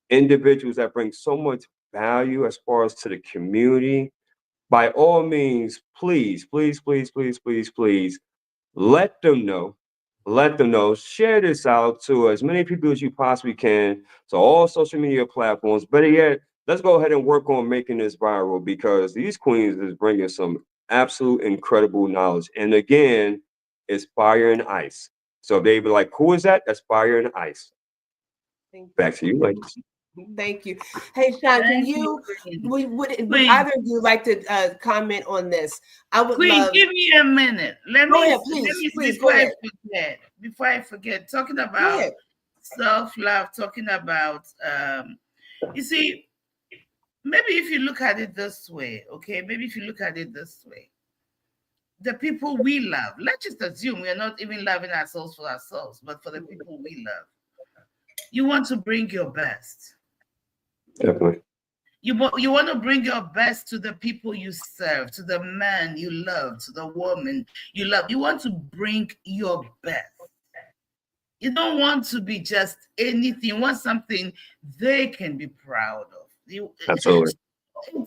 individuals that bring so much value as far as to the community, by all means, please, please, please, please, please, please let them know. Let them know. Share this out to as many people as you possibly can. So all social media platforms. Better yet, let's go ahead and work on making this viral because these queens is bringing some absolute incredible knowledge. And again, it's Fire and Ice. So they be like, "Who is that?" That's Fire and Ice. Thank Back you. to you, ladies. Thank you. Hey, Shawn, can Thank you, Queen. would Queen, either of you like to comment on this? I would Queen, love. give me a minute. Go ahead, please. Please go before I ahead. forget. Before I forget, talking Go about ahead. self-love, talking about you see, maybe if you look at it this way, okay, maybe if you look at it this way, the people we love, let's just assume we're not even loving ourselves for ourselves, but for the people we love, you want to bring your best. Definitely. You want to bring your best to the people you serve, to the man you love, to the woman you love. You want to bring your best. You don't want to be just anything. You want something they can be proud of. Absolutely.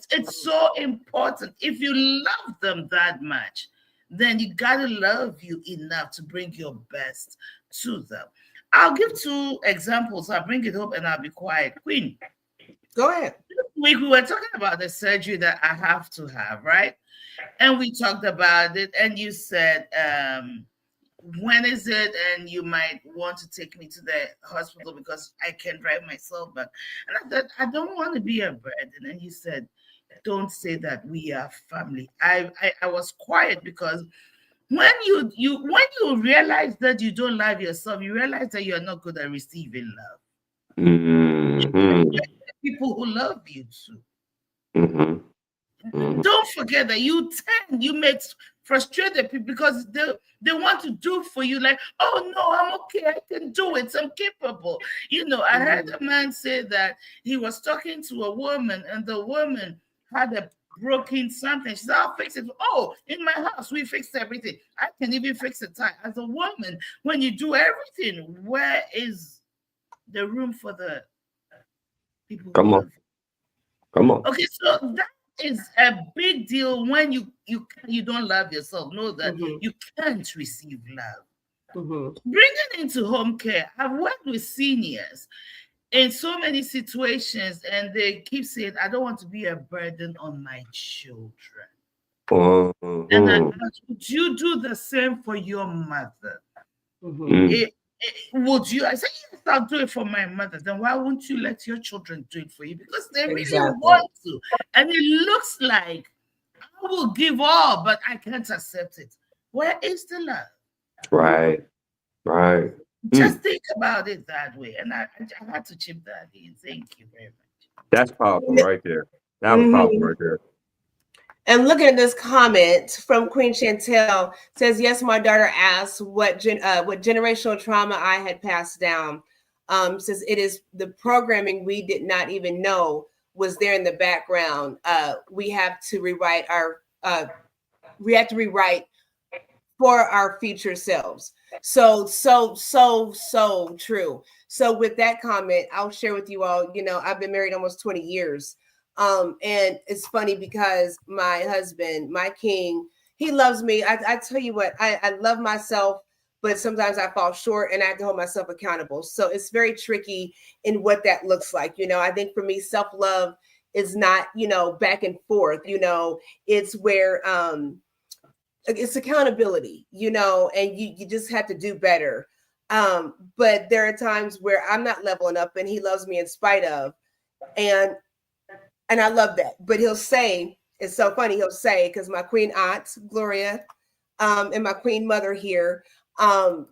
It's so important. If you love them that much, then you gotta love you enough to bring your best to them. I'll give 2 examples. I'll bring it up and I'll be quiet. Queen, Go ahead. this week we were talking about the surgery that I have to have, right? And we talked about it, and you said, when is it? And you might want to take me to the hospital because I can drive myself back. And I said, I don't want to be a burden. And you said, don't say that, we are family. I was quiet because when you realize that you don't love yourself, you realize that you're not good at receiving love. Mm-hmm. People who love you too. Mm-hmm. Mm-hmm. Don't forget that you make frustrated people because they want to do for you, like, oh no, I'm okay, I can do it, I'm capable. I heard a man say that he was talking to a woman and the woman had a broken something. She said, I'll fix it. Oh, in my house we fixed everything. I can even fix a tie. As a woman, when you do everything, where is the room for the people who Come love on. you? Come on. Okay, so that is a big deal when you don't love yourself. Know that you can't receive love. Bringing into home care, I've worked with seniors in so many situations, and they keep saying, "I don't want to be a burden on my children." And I Mm-hmm. ask, would you do the same for your mother? Mm. Would you? I said, yes, I'll do it for my mother. Then why won't you let your children do it for you? Because they really Exactly. want to. And it looks like I will give all, but I can't accept it. Where is the love? Right. Right. Just think about it that way. And I had to chip that in. Thank you very much. That's powerful right there. That was powerful right there. And looking at this comment from Queen Chantel, says, yes, my daughter asked what generational trauma I had passed down. Says it is the programming we did not even know was there in the background. We have to rewrite for our future selves. So true. So with that comment, I'll share with you all, I've been married almost 20 years. And it's funny because my husband, my king, he loves me. I tell you what, I love myself, but sometimes I fall short and I have to hold myself accountable. So it's very tricky in what that looks like. I think for me, self-love is not, back and forth, it's where, it's accountability, and you just have to do better. But there are times where I'm not leveling up and he loves me in spite of, and I love that. But he'll say, it's so funny, he'll say, because my queen aunt, Gloria, and my queen mother here, my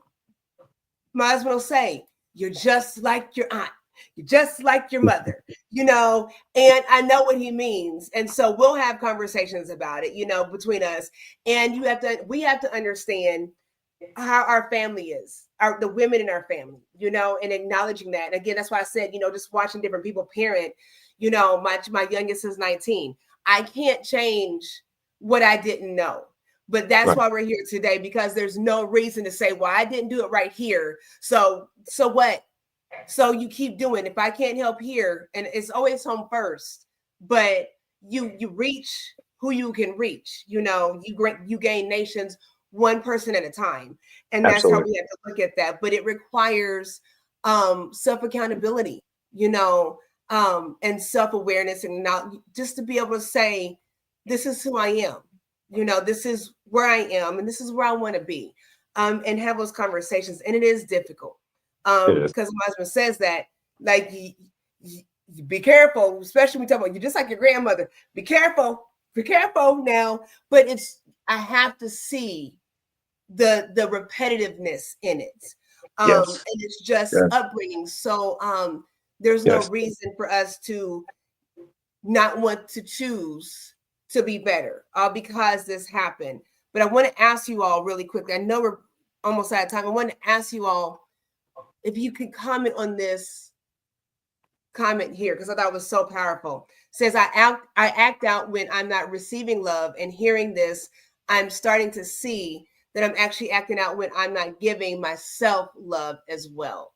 husband will say, you're just like your aunt. You're just like your mother, and I know what he means. And so we'll have conversations about it, between us. And we have to understand how our family is, the women in our family, and acknowledging that. And again, that's why I said, just watching different people parent, my youngest is 19. I can't change what I didn't know. But that's why we're here today, because there's no reason to say, well, I didn't do it right here. So what? So you keep doing. If I can't help here, and it's always home first, but you reach who you can reach. You gain nations one person at a time, and that's how we have to look at that. But it requires self accountability, and self awareness, and not just to be able to say, this is who I am. This is where I am, and this is where I want to be, and have those conversations. And it is difficult. Because my husband says that, like, be careful, especially when we talk about you just like your grandmother. Be careful now. But I have to see the repetitiveness in it. Yes. And it's just Yes. upbringing. So there's no Yes. reason for us to not want to choose to be better because this happened. But I want to ask you all really quickly. I know we're almost out of time. I want to ask you all if you could comment on this comment here, because I thought it was so powerful. It says, I act out when I'm not receiving love, and hearing this, I'm starting to see that I'm actually acting out when I'm not giving myself love as well.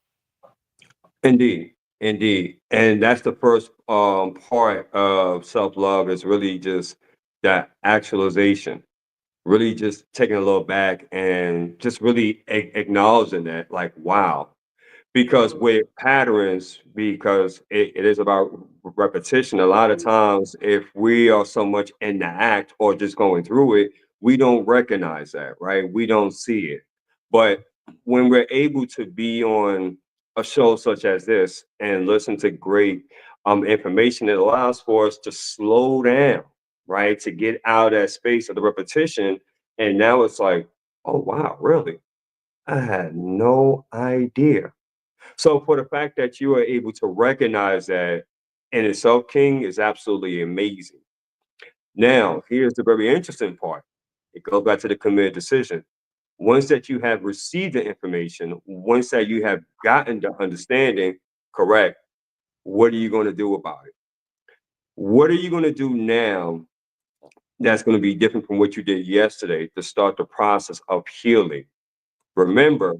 Indeed. Indeed. And that's the first part of self-love, is really just that actualization. Really just taking a little back and just really acknowledging that, like, wow. Because with patterns, because it is about repetition, a lot of times if we are so much in the act or just going through it, we don't recognize that, right? We don't see it. But when we're able to be on a show such as this and listen to great information, it allows for us to slow down, right? To get out of that space of the repetition. And now it's like, oh wow, really? I had no idea. So for the fact that you are able to recognize that in itself, King, is absolutely amazing. Now, here's the very interesting part. It goes back to the committed decision. Once that you have received the information, once that you have gotten the understanding, correct, what are you going to do about it? What are you going to do now that's going to be different from what you did yesterday to start the process of healing? Remember,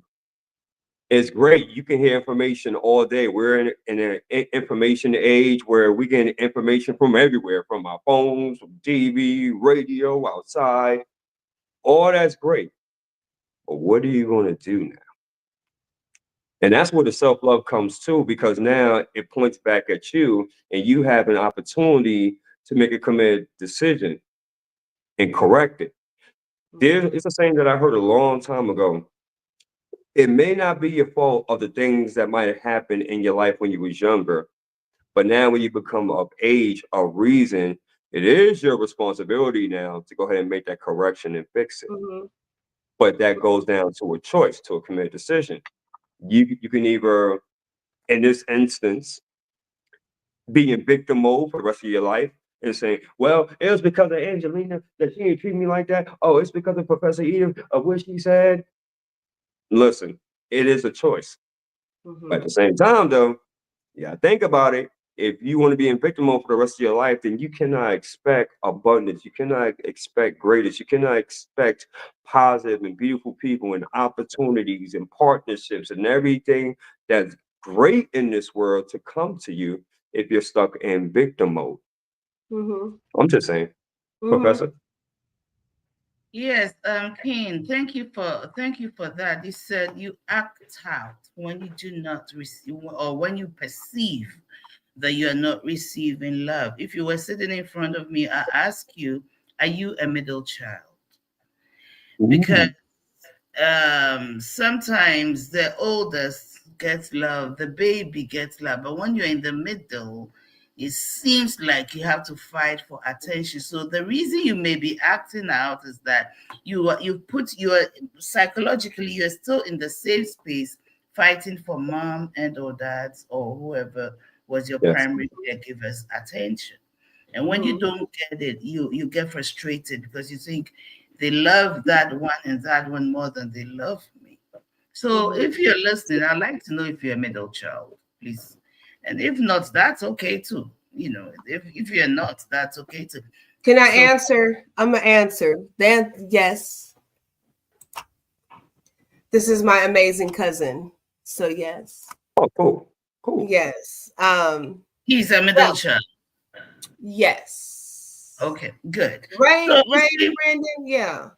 it's great. You can hear information all day. We're in an information age where we get information from everywhere, from our phones, from TV, radio, outside. All that's great. But what are you going to do now? And that's where the self-love comes to, because now it points back at you and you have an opportunity to make a committed decision and correct it. It's a saying that I heard a long time ago. It may not be your fault of the things that might have happened in your life when you was younger. But now when you become of age or reason, it is your responsibility now to go ahead and make that correction and fix it. Mm-hmm. But that goes down to a choice, to a committed decision. You can either, in this instance, be in victim mode for the rest of your life and say, well, it was because of Angelina that she didn't treat me like that. Oh, it's because of Professor Edith of what she said. Listen, it is a choice. But at the same time, though, yeah, think about it. If you want to be in victim mode for the rest of your life, then you cannot expect abundance. You cannot expect greatness. You cannot expect positive and beautiful people and opportunities and partnerships and everything that's great in this world to come to you if you're stuck in victim mode. Mm-hmm. I'm just saying, Professor. Yes, King, thank you for that. You said you act out when you do not receive, or when you perceive that you are not receiving love. If you were sitting in front of me, I ask you, are you a middle child? Because sometimes the oldest gets love, the baby gets love, but when you're in the middle, it seems like you have to fight for attention. So the reason you may be acting out is that you are psychologically, you're still in the safe space fighting for mom and or dads or whoever was your Yes. primary caregiver's attention. And when you don't get it, you get frustrated because you think they love that one and that one more than they love me. So if you're listening, I'd like to know if you're a middle child, please. And if not, that's okay too. You know, if you're not, that's okay too. Can I So answer? I'm gonna answer. Then yes. This is my amazing cousin. So yes. Oh, cool. Cool. Yes. he's a middle Well, child. yes. Okay, good. Right, So right, Brandon. Yeah.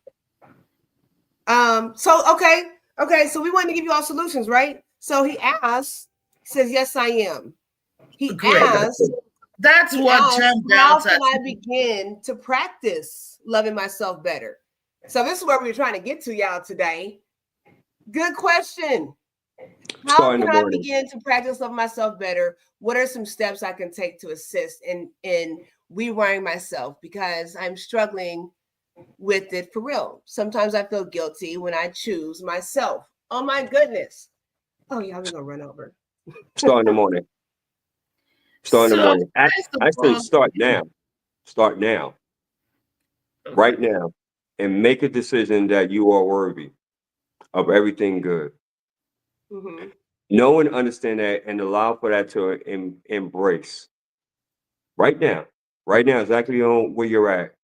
Okay. So we want to give you all solutions, right? So he asked, says, yes, I am. He great. asked, That's what jumped how out can at I me. begin to practice loving myself better? So this is where we were trying to get to, y'all, today. Good question. How Start in can the I morning. begin to practice love myself better? What are some steps I can take to assist in rewiring myself? Because I'm struggling with it for real. Sometimes I feel guilty when I choose myself. Oh my goodness. Oh yeah, I'm gonna run over. Start in the morning. Start in the So morning. I I say suppose, start now. Start now. okay. Right now. And make a decision that you are worthy of everything good. Mm-hmm. Know and understand that and allow for that to embrace. Right now. Right now, exactly on where you're at.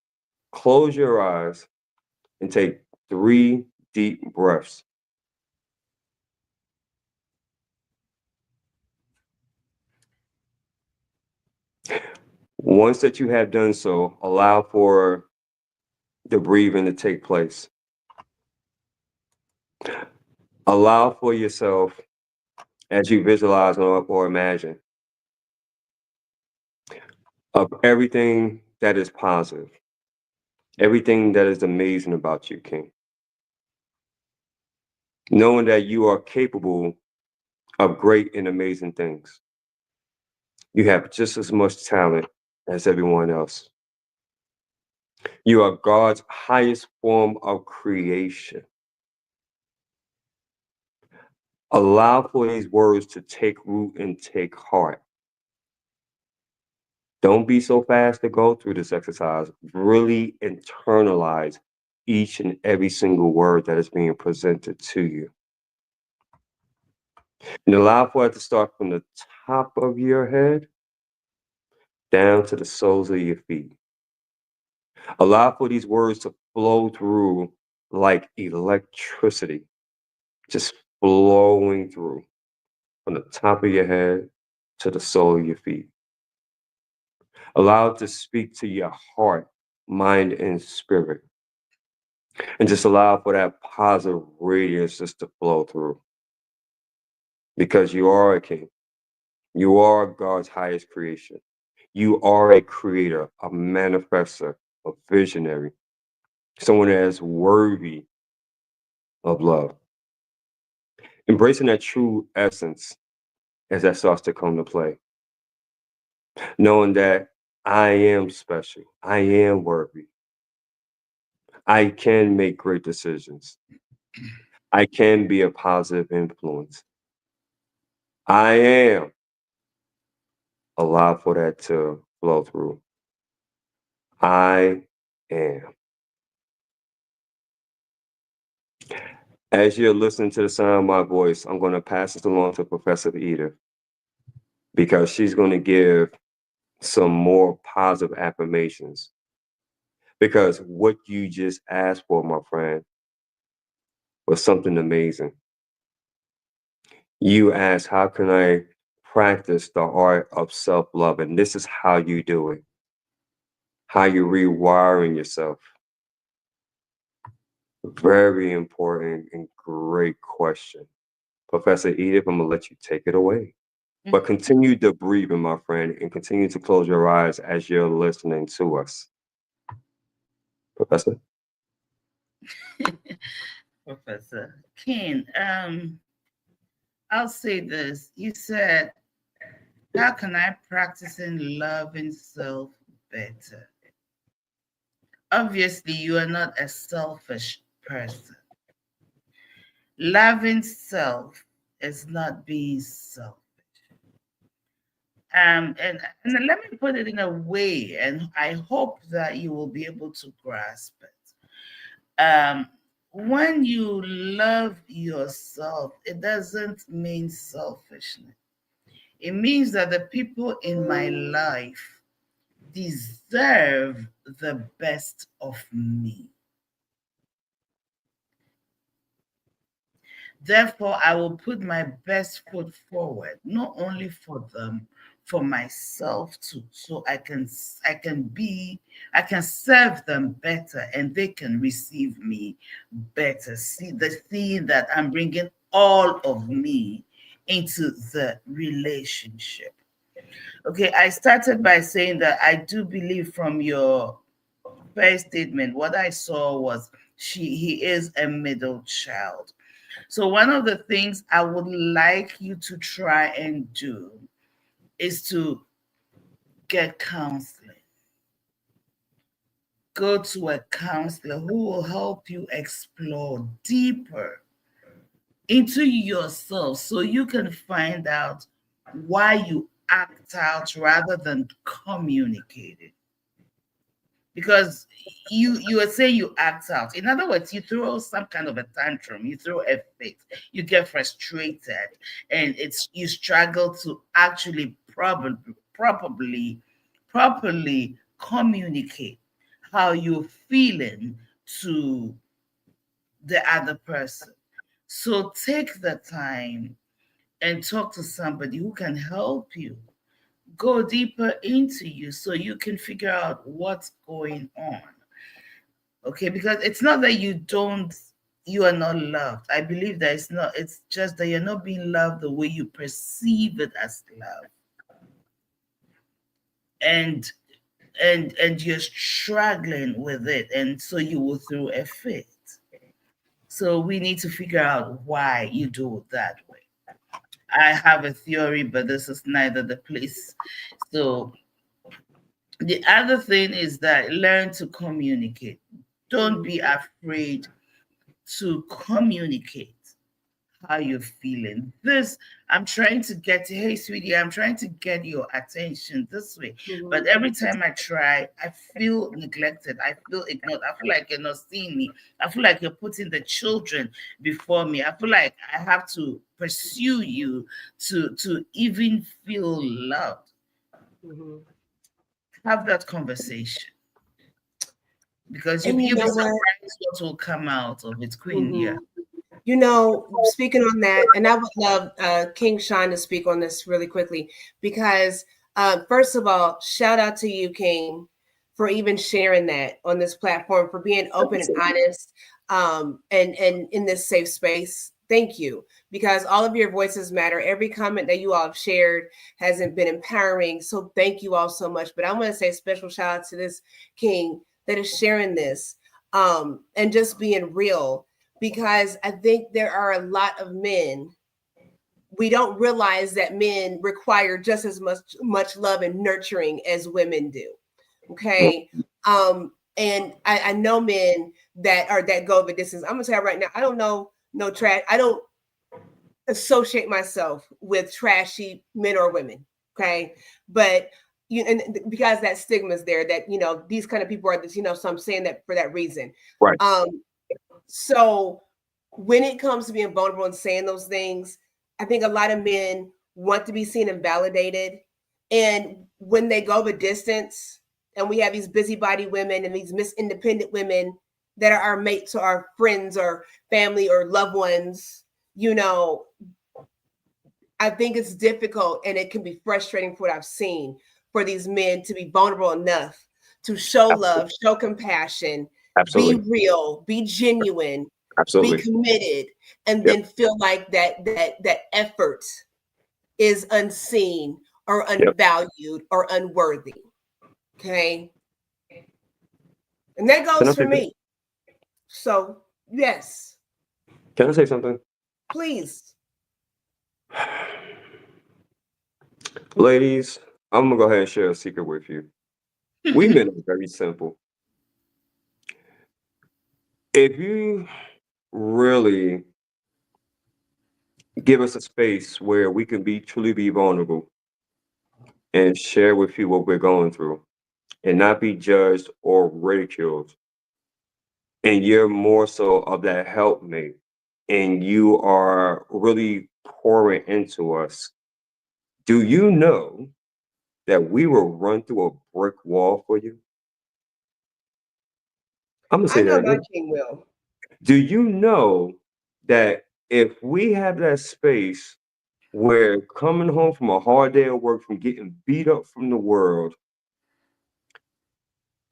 Close your eyes and take 3 deep breaths. Once that you have done so, allow for the breathing to take place. Allow for yourself as you visualize or imagine of everything that is positive, everything that is amazing about you, King. Knowing that you are capable of great and amazing things. You have just as much talent as everyone else. You are God's highest form of creation. Allow for these words to take root and take heart. Don't be so fast to go through this exercise. Really internalize each and every single word that is being presented to you. And allow for it to start from the top of your head down to the soles of your feet. Allow for these words to flow through like electricity, just flowing through from the top of your head to the sole of your feet. Allow it to speak to your heart, mind, and spirit. And just allow for that positive radiance just to flow through. Because you are a king. You are God's highest creation. You are a creator, a manifester, a visionary, someone that is worthy of love. Embracing that true essence as that starts to come to play. Knowing that I am special. I am worthy. I can make great decisions. I can be a positive influence. I am. Allow for that to flow through. I am. As you're listening to the sound of my voice, I'm going to pass this along to Professor Edith because she's going to give some more positive affirmations. Because what you just asked for, my friend, was something amazing. You asked, how can I practice the art of self-love? And this is how you do it, how you're rewiring yourself. Very important and great question. Professor Edith, I'm going to let you take it away. But continue to breathe, my friend, and continue to close your eyes as you're listening to us. Professor? Professor King, I'll say this. You said, how can I practice in loving self better? Obviously, you are not a selfish person. Loving self is not being selfish. And let me put it in a way, and I hope that you will be able to grasp it. When you love yourself, it doesn't mean selfishness. It means that the people in my life deserve the best of me. Therefore, I will put my best foot forward, not only for them, for myself too, so I can serve them better, and they can receive me better. Seeing that I'm bringing all of me into the relationship. Okay, I started by saying that I do believe from your first statement, what I saw was he is a middle child. So one of the things I would like you to try and do is to get counseling. Go to a counselor who will help you explore deeper into yourself so you can find out why you act out rather than communicate it. Because you would say you act out. In other words, you throw some kind of a tantrum, you throw a fit, you get frustrated, and it's you struggle to actually properly communicate how you're feeling to the other person. So take the time and talk to somebody who can help you go deeper into you so you can figure out what's going on. Okay, because it's not that you are not loved. I believe that it's just that you're not being loved the way you perceive it as love. And and you're struggling with it, and so you will throw a fit. So we need to figure out why you do it that way. I have a theory, but this is neither the place. So the other thing is that learn to communicate. Don't be afraid to communicate how you're feeling. This, I'm trying to get, hey, sweetie, I'm trying to get your attention this way. But every time I try, I feel neglected. I feel ignored. I feel like you're not seeing me. I feel like you're putting the children before me. I feel like I have to pursue you to even feel loved. Have that conversation. Because you'll be surprised what will come out of it, Queen. Yeah. You know, speaking on that, and I would love King Shawn to speak on this really quickly, because first of all, shout out to you, King, for even sharing that on this platform, for being open and honest, and in this safe space. Thank you, because all of your voices matter. Every comment that you all have shared hasn't been empowering. So thank you all so much. But I want to say a special shout out to this King that is sharing this, and just being real, because I think there are a lot of men, we don't realize that men require just as much love and nurturing as women do. Okay. And I know men that go the distance. I'm gonna tell you right now, I don't know no trash. I don't associate myself with trashy men or women. Okay. But and because that stigma is there, that these kind of people are this, so I'm saying that for that reason. Right. So when it comes to being vulnerable and saying those things, I think a lot of men want to be seen and validated. And when they go the distance, and we have these busybody women and these Miss Independent women that are our mates or our friends or family or loved ones, I think it's difficult, and it can be frustrating for what I've seen, for these men to be vulnerable enough to show love, show compassion, be real, be genuine, be committed, and then feel like that effort is unseen or unvalued or unworthy. Okay. And that goes for me. So yes. Can I say something? Please. Ladies, I'm gonna go ahead and share a secret with you. We men are very simple. If you really give us a space where we can truly be vulnerable and share with you what we're going through and not be judged or ridiculed, and you're more so of that helpmate, and you are really pouring into us, do you know that we will run through a brick wall for you? I'm gonna say that again. King will. Do you know that if we have that space where coming home from a hard day of work, from getting beat up from the world,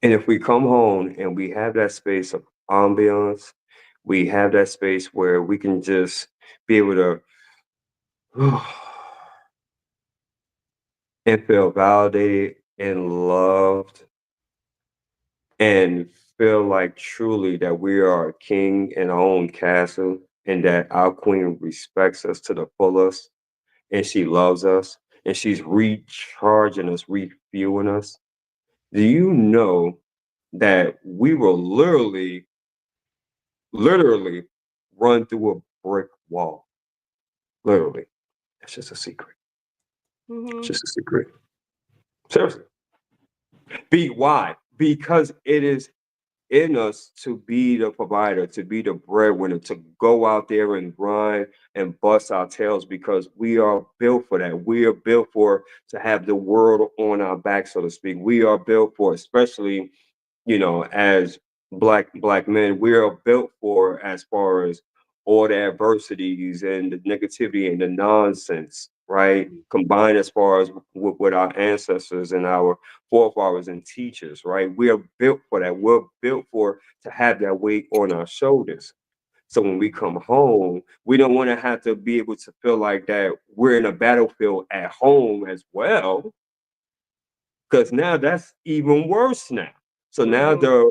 and if we come home and we have that space of ambiance, we have that space where we can just be able to and feel validated and loved and feel like truly that we are a king in our own castle and that our queen respects us to the fullest, and she loves us, and she's recharging us, refueling us. Do you know that we will literally run through a brick wall? Literally. That's just a secret. It's Mm-hmm. just a secret. Seriously. Why? Because it is in us to be the provider, to be the breadwinner, to go out there and grind and bust our tails because we are built for that. We are built for to have the world on our back, so to speak. We are built for, especially as black men, we are built for as far as all the adversities and the negativity and the nonsense, right? Combined as far as with our ancestors and our forefathers and teachers, right? We are built for that. We're built for to have that weight on our shoulders. So when we come home, we don't want to have to be able to feel like that we're in a battlefield at home as well, because now that's even worse now. So now Mm-hmm. the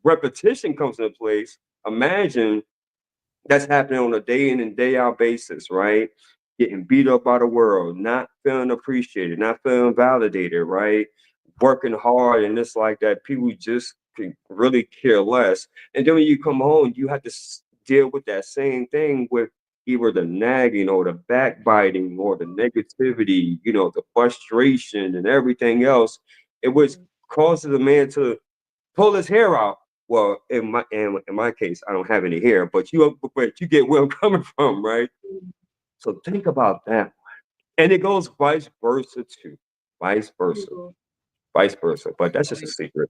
repetition comes into place. Imagine that's happening on a day in and day out basis, right? Getting beat up by the world, not feeling appreciated, not feeling validated, right? Working hard and it's like that. People just can really care less. And then when you come home, you have to deal with that same thing with either the nagging or the backbiting or the negativity, the frustration and everything else. It was causes a man to pull his hair out. Well, in my case, I don't have any hair, but you get where I'm coming from, right? So think about that, and it goes vice versa too, vice versa, Mm-hmm. vice versa. But that's just a secret.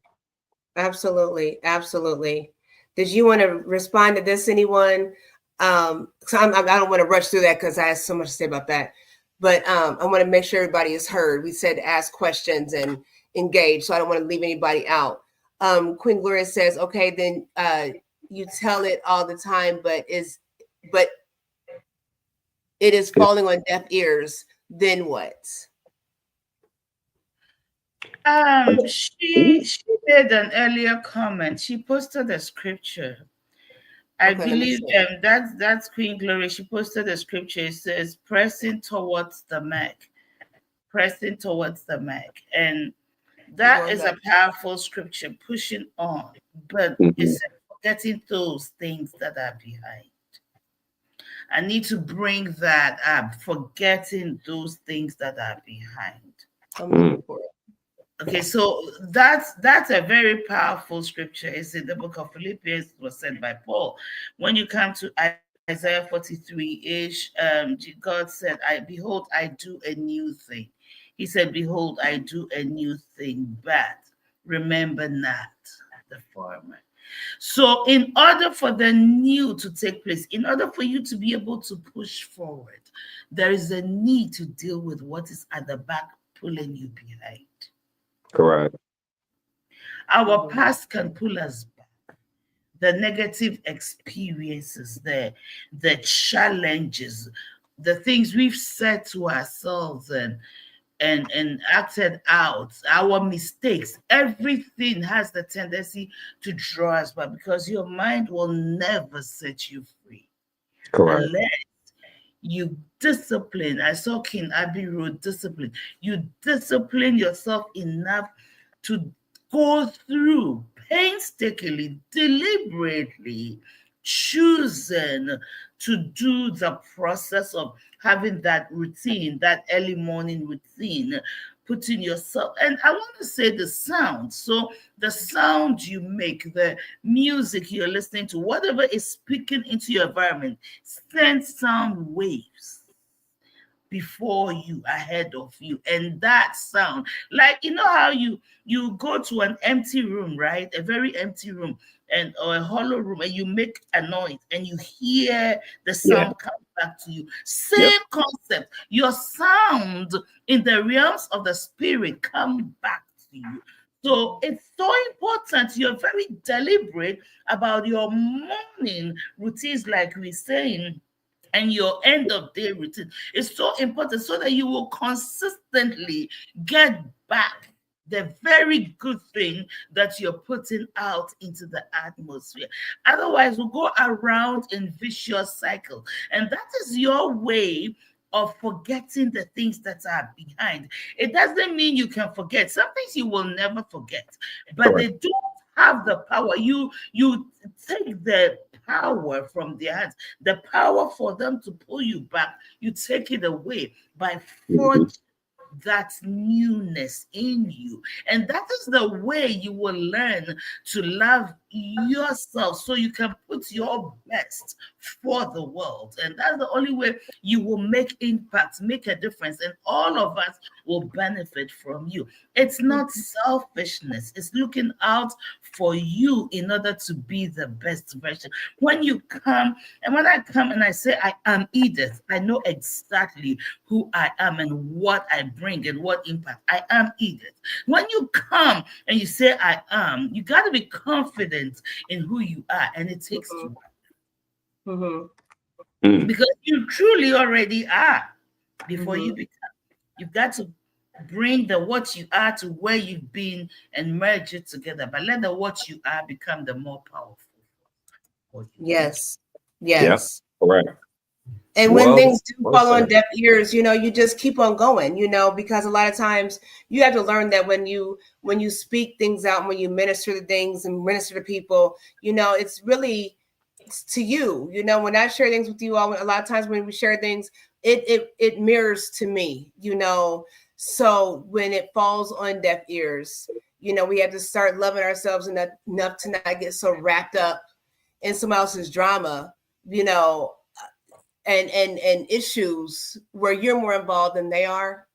Absolutely, absolutely. Did you want to respond to this, anyone? So I don't want to rush through that because I have so much to say about that. But I want to make sure everybody is heard. We said ask questions and engage, so I don't want to leave anybody out. Queen Gloria says, "Okay, then you tell it all the time, but it is falling on deaf ears. Then what?" She made an earlier comment. She posted a scripture. I Okay, let me believe see. that's Queen Glory. She posted a scripture. It says, "Pressing towards the mark, pressing towards the mark," and I'm that going is back. a powerful scripture. Pushing on, but Mhm. it's forgetting those things that are behind. I need to bring that up. Forgetting those things that are behind. I'm Mm. looking for it. Okay, so that's a very powerful scripture. It's in the book of Philippians. It was said by Paul. When you come to Isaiah 43-ish, God said, "I behold, I do a new thing." He said, "Behold, I do a new thing, but remember not the former." So, in order for the new to take place, in order for you to be able to push forward, there is a need to deal with what is at the back pulling you behind. Correct. Our Mhm. past can pull us back. The negative experiences, the challenges, the things we've said to ourselves and acted out, our mistakes, everything has the tendency to draw us back because your mind will never set you free Correct. unless you discipline. I saw King Abbey Road discipline. You discipline yourself enough to go through painstakingly, deliberately, choosing to do the process of having that routine, that early morning routine, putting yourself, and I want to say the sound. So the sound you make, the music you're listening to, whatever is speaking into your environment, send sound waves before you, ahead of you, and that sound, like how you go to an empty room, right, a very empty room, and or a hollow room, and you make a noise and you hear the Yeah. sound come back to you. Yep. Same concept. Your sound in the realms of the spirit come back to you. So it's so important you're very deliberate about your morning routines, like we're saying, and your end of day routine is so important so that you will consistently get back the very good thing that you're putting out into the atmosphere. Otherwise, we'll go around in vicious cycle. And that is your way of forgetting the things that are behind. It doesn't mean you can forget. Some things you will never forget, but they don't have the power. You take the power from their hands, the power for them to pull you back. You take it away by forging that newness in you. And that is the way you will learn to love yourself so you can put your best for the world. And that's the only way you will make impact, make a difference, and all of us will benefit from you. It's not selfishness, it's looking out for you in order to be the best version. When you come, and when I come and I say I am Edith, I know exactly who I am and what I bring and what impact. I am Edith. When you come and you say I am, you got to be confident in who you are, and it takes work. Because you truly already are before you become. You've got to bring the what you are to where you've been and merge it together. But let the what you are become the more powerful. Yes. Yeah, correct. And when things do fall on deaf ears, you just keep on going, because a lot of times you have to learn that when you speak things out, and when you minister to things and minister to people, it's really to you. When I share things with you all, a lot of times when we share things, it mirrors to me, So when it falls on deaf ears, we have to start loving ourselves enough to not get so wrapped up in someone else's drama, and issues where you're more involved than they are,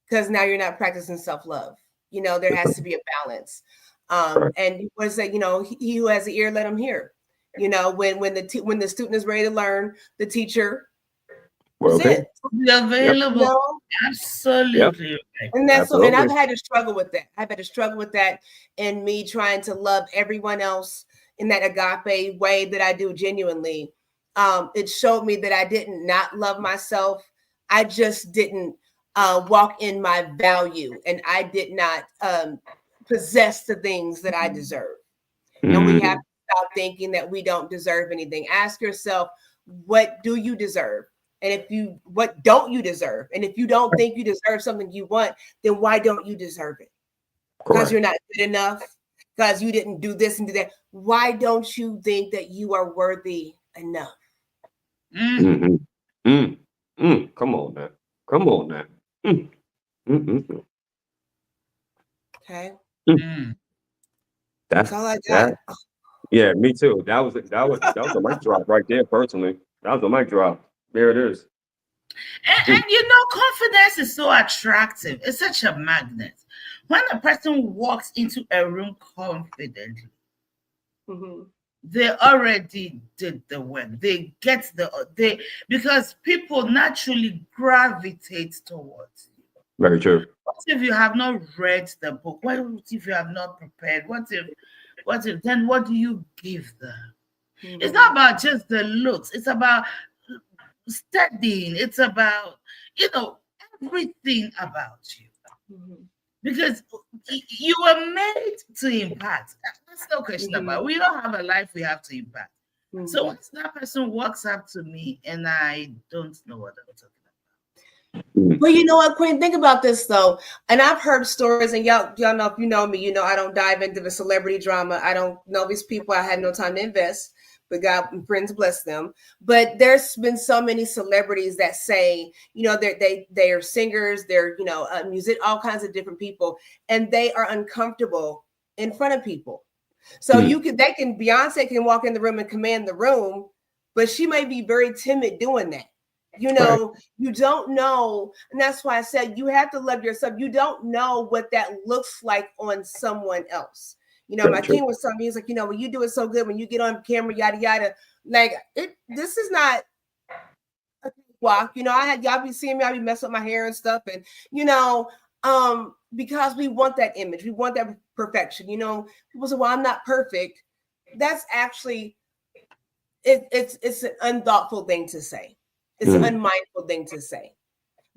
because now you're not practicing self-love. There has to be a balance. And what is that? He who has an ear, let him hear. When the student is ready to learn, the teacher available. Absolutely. Yep. And that's so, and I've had to struggle with that. I've had to struggle with that in me trying to love everyone else in that agape way that I do genuinely. It showed me that I didn't not love myself. I just didn't walk in my value, and I did not possess the things that I deserve. And we have to stop thinking that we don't deserve anything. Ask yourself, what do you deserve? And what don't you deserve? And if you don't think you deserve something you want, then why don't you deserve it? Because you're not good enough, because you didn't do this and do that. Why don't you think that you are worthy enough? Come on now. Come on now. Okay. That's all I got. Yeah, me too. That was a mic drop right there. Personally, that was a mic drop. There it is. And confidence is so attractive. It's such a magnet. When a person walks into a room confidently, they already did the work. They get because people naturally gravitate towards you. Very true. What if you have not read the book? What if you have not prepared? What if then what do you give them? It's not about just the looks. It's about studying. It's about, everything about you. Because you were made to impact. That's no question about it. We don't have a life we have to impact. So once that person walks up to me and I don't know what I'm talking about. Well, you know what, Queen? Think about this though. And I've heard stories, and y'all know, if you know me, I don't dive into the celebrity drama. I don't know these people. I had no time to invest, but God and friends bless them. But there's been so many celebrities that say, they are singers, they're, music, all kinds of different people, and they are uncomfortable in front of people. So Beyonce can walk in the room and command the room, but she may be very timid doing that. You don't know. And that's why I said you have to love yourself. You don't know what that looks like on someone else. My king was telling me, he's like, when you do it so good, when you get on camera, yada, yada, like this is not a walk. I had y'all be seeing me, I be messing with my hair and stuff. And, because we want that image, we want that perfection. People say, well, I'm not perfect. That's actually, it's an unthoughtful thing to say. It's an unmindful thing to say.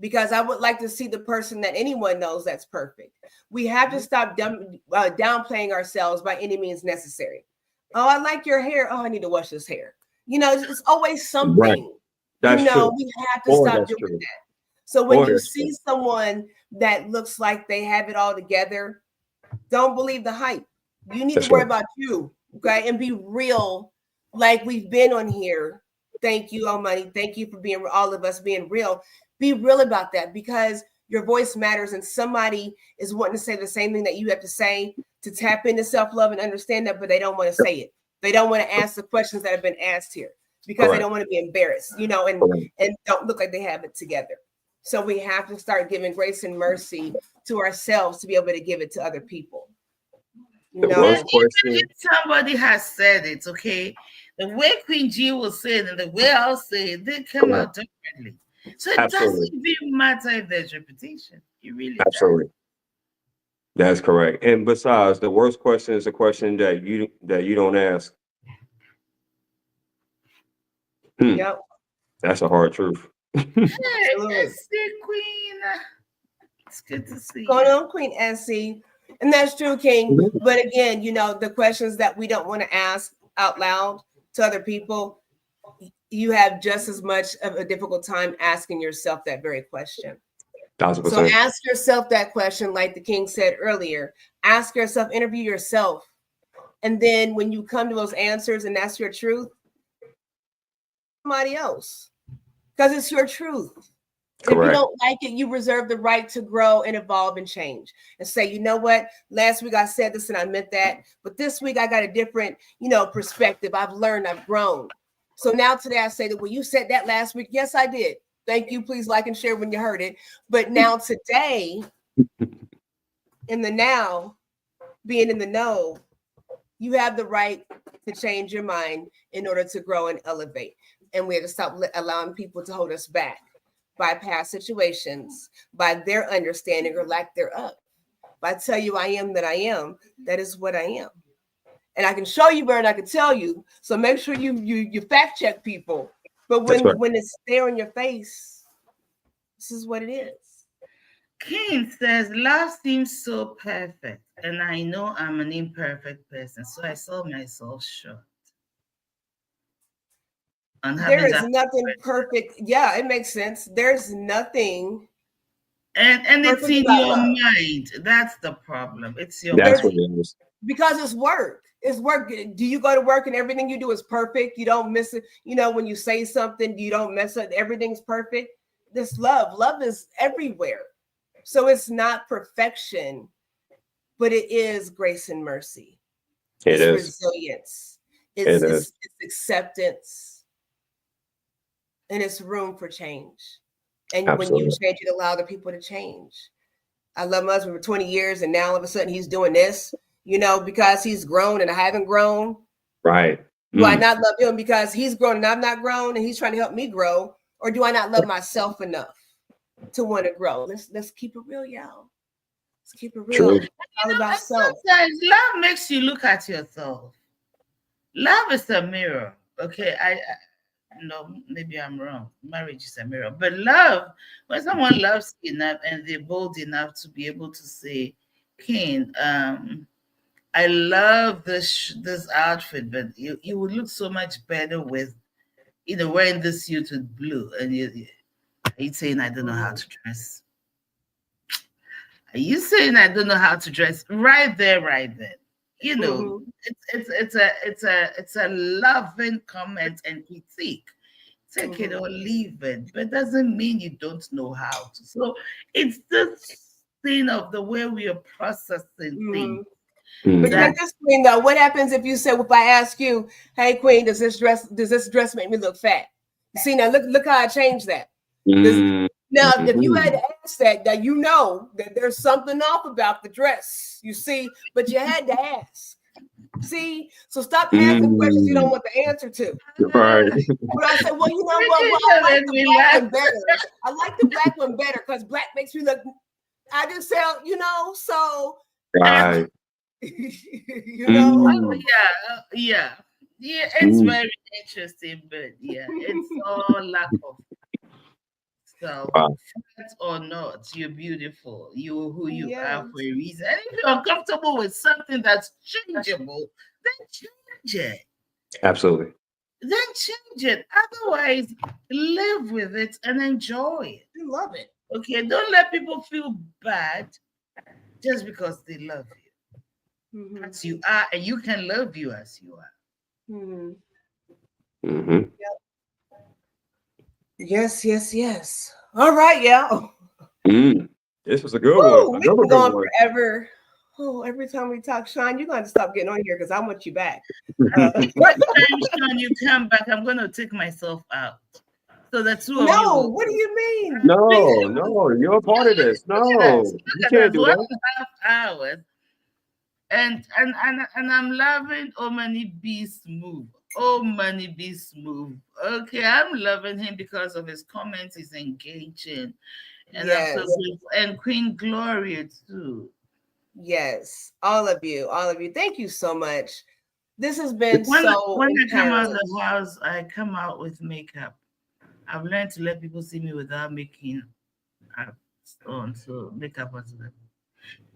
because I would like to see the person that anyone knows that's perfect. We have to stop downplaying ourselves by any means necessary. Oh, I like your hair. Oh, I need to wash this hair. It's always something. Right. That's true. We have to Boy, stop that's doing true. that. So when Boy, you that's see true. someone that looks like they have it all together, don't believe the hype. You need That's to worry right. about you, okay? And be real, like we've been on here. Thank you, Money. Thank you for being all of us being real. Be real about that, because your voice matters, and somebody is wanting to say the same thing that you have to say to tap into self-love and understand that, but they don't want to say it. They don't want to ask the questions that have been asked here because Correct. they don't want to be embarrassed, and don't look like they have it together. So we have to start giving grace and mercy to ourselves to be able to give it to other people. The worst question. Even if somebody has said it, okay, the way Queen G will say it and the way I'll say it, they come out differently. So it doesn't even matter if there's repetition. It really Absolutely. That's correct. And besides, the worst question is a question that you don't ask. Yep. That's a hard truth. Hey, let's see, Queen. It's good to see you. Going on, Queen Essie. And that's true, King. But again, the questions that we don't want to ask out loud to other people, you have just as much of a difficult time asking yourself that very question. 1000%. So ask yourself that question, like the King said earlier. Ask yourself, interview yourself. And then when you come to those answers and that's your truth, somebody else, because it's your truth. If you don't like it, you reserve the right to grow and evolve and change and say, you know what, last week I said this and I meant that, but this week I got a different, perspective. I've learned, I've grown. So now today I say that, well, you said that last week. Yes, I did. Thank you. Please like and share when you heard it. But now today, in the now, being in the know, you have the right to change your mind in order to grow and elevate. And we have to stop allowing people to hold us back by past situations, by their understanding or lack thereof. If I tell you I am that I am, that is what I am. And I can show you better than I can tell you. So make sure you fact check people. But when it's there in your face, this is what it is. King says, love seems so perfect, and I know I'm an imperfect person, so I sold myself short. There is nothing perfect. Yeah, it makes sense. There's nothing. And it's in your mind. That's the problem. It's your That's mind. what it is. Because it's work. It's work. Do you go to work and everything you do is perfect? You don't miss it. When you say something, you don't mess up. Everything's perfect. This love is everywhere. So it's not perfection, but it is grace and mercy. It's resilience. It's acceptance. And it's room for change. And when you change, it allows other people to change. I love my husband for 20 years, and now all of a sudden he's doing this, because he's grown and I haven't grown. Right. Do I not love him because he's grown and I'm not grown and he's trying to help me grow? Or do I not love myself enough to want to grow? Let's keep it real, y'all. Let's keep it real. It's all about self. Sometimes love makes you look at yourself. Love is a mirror. Okay, no, maybe I'm wrong. Marriage is a mirror. But love, when someone loves you enough and they're bold enough to be able to say, King, I love this outfit, but you would look so much better with, wearing this suit with blue. And you saying, I don't know how to dress. Are you saying I don't know how to dress? Right there, right then. It's a loving comment and critique. Take it or leave it, but doesn't mean you don't know how to. So it's this thing of the way we are processing things. But like this, Queen, though, what happens if you say, if I ask you, hey, Queen, does this dress make me look fat? You see, now look how I changed that. Now, if you had to ask that that there's something off about the dress, you see, but you had to ask. See, so stop asking questions you don't want the answer to. Right. But I said, well, I like the black one better. I like the black one better because black makes me look. I just said, so. Right. Yeah. It's very interesting, but it's all lack of. So, Wow. fat or not, you're beautiful. You who you are Yes. for a reason. And if you're uncomfortable with something that's changeable, then change it. Absolutely. Then change it. Otherwise, live with it and enjoy it. I love it. Okay, don't let people feel bad just because they love you Mm-hmm. as you are, and you can love you as you are. Mm-hmm. Mm-hmm. Yes, yes, yes. All right, y'all. Mm. This was a good one. Woo, we Another can good go on one. forever. Oh, every time we talk, Shawn, you're going to stop getting on here because I want you back. Next time, Shawn, you come back, I'm going to take myself out. So the two of you No, will. what do you mean? No, you're a part of this. Look at us. No, you Look at can't us. do One that. and a half hours. And I'm loving Omani Be Smooth. Omani Be Smooth. Okay, I'm loving him because of his comments. He's engaging. And I'm so Yes, grateful. And Queen Gloria too. yes. All of you, all of you. Thank you so much. This has been When so I come out of empowering. the house, I come out with makeup. I've learned to let people see me without making up on. So makeup was the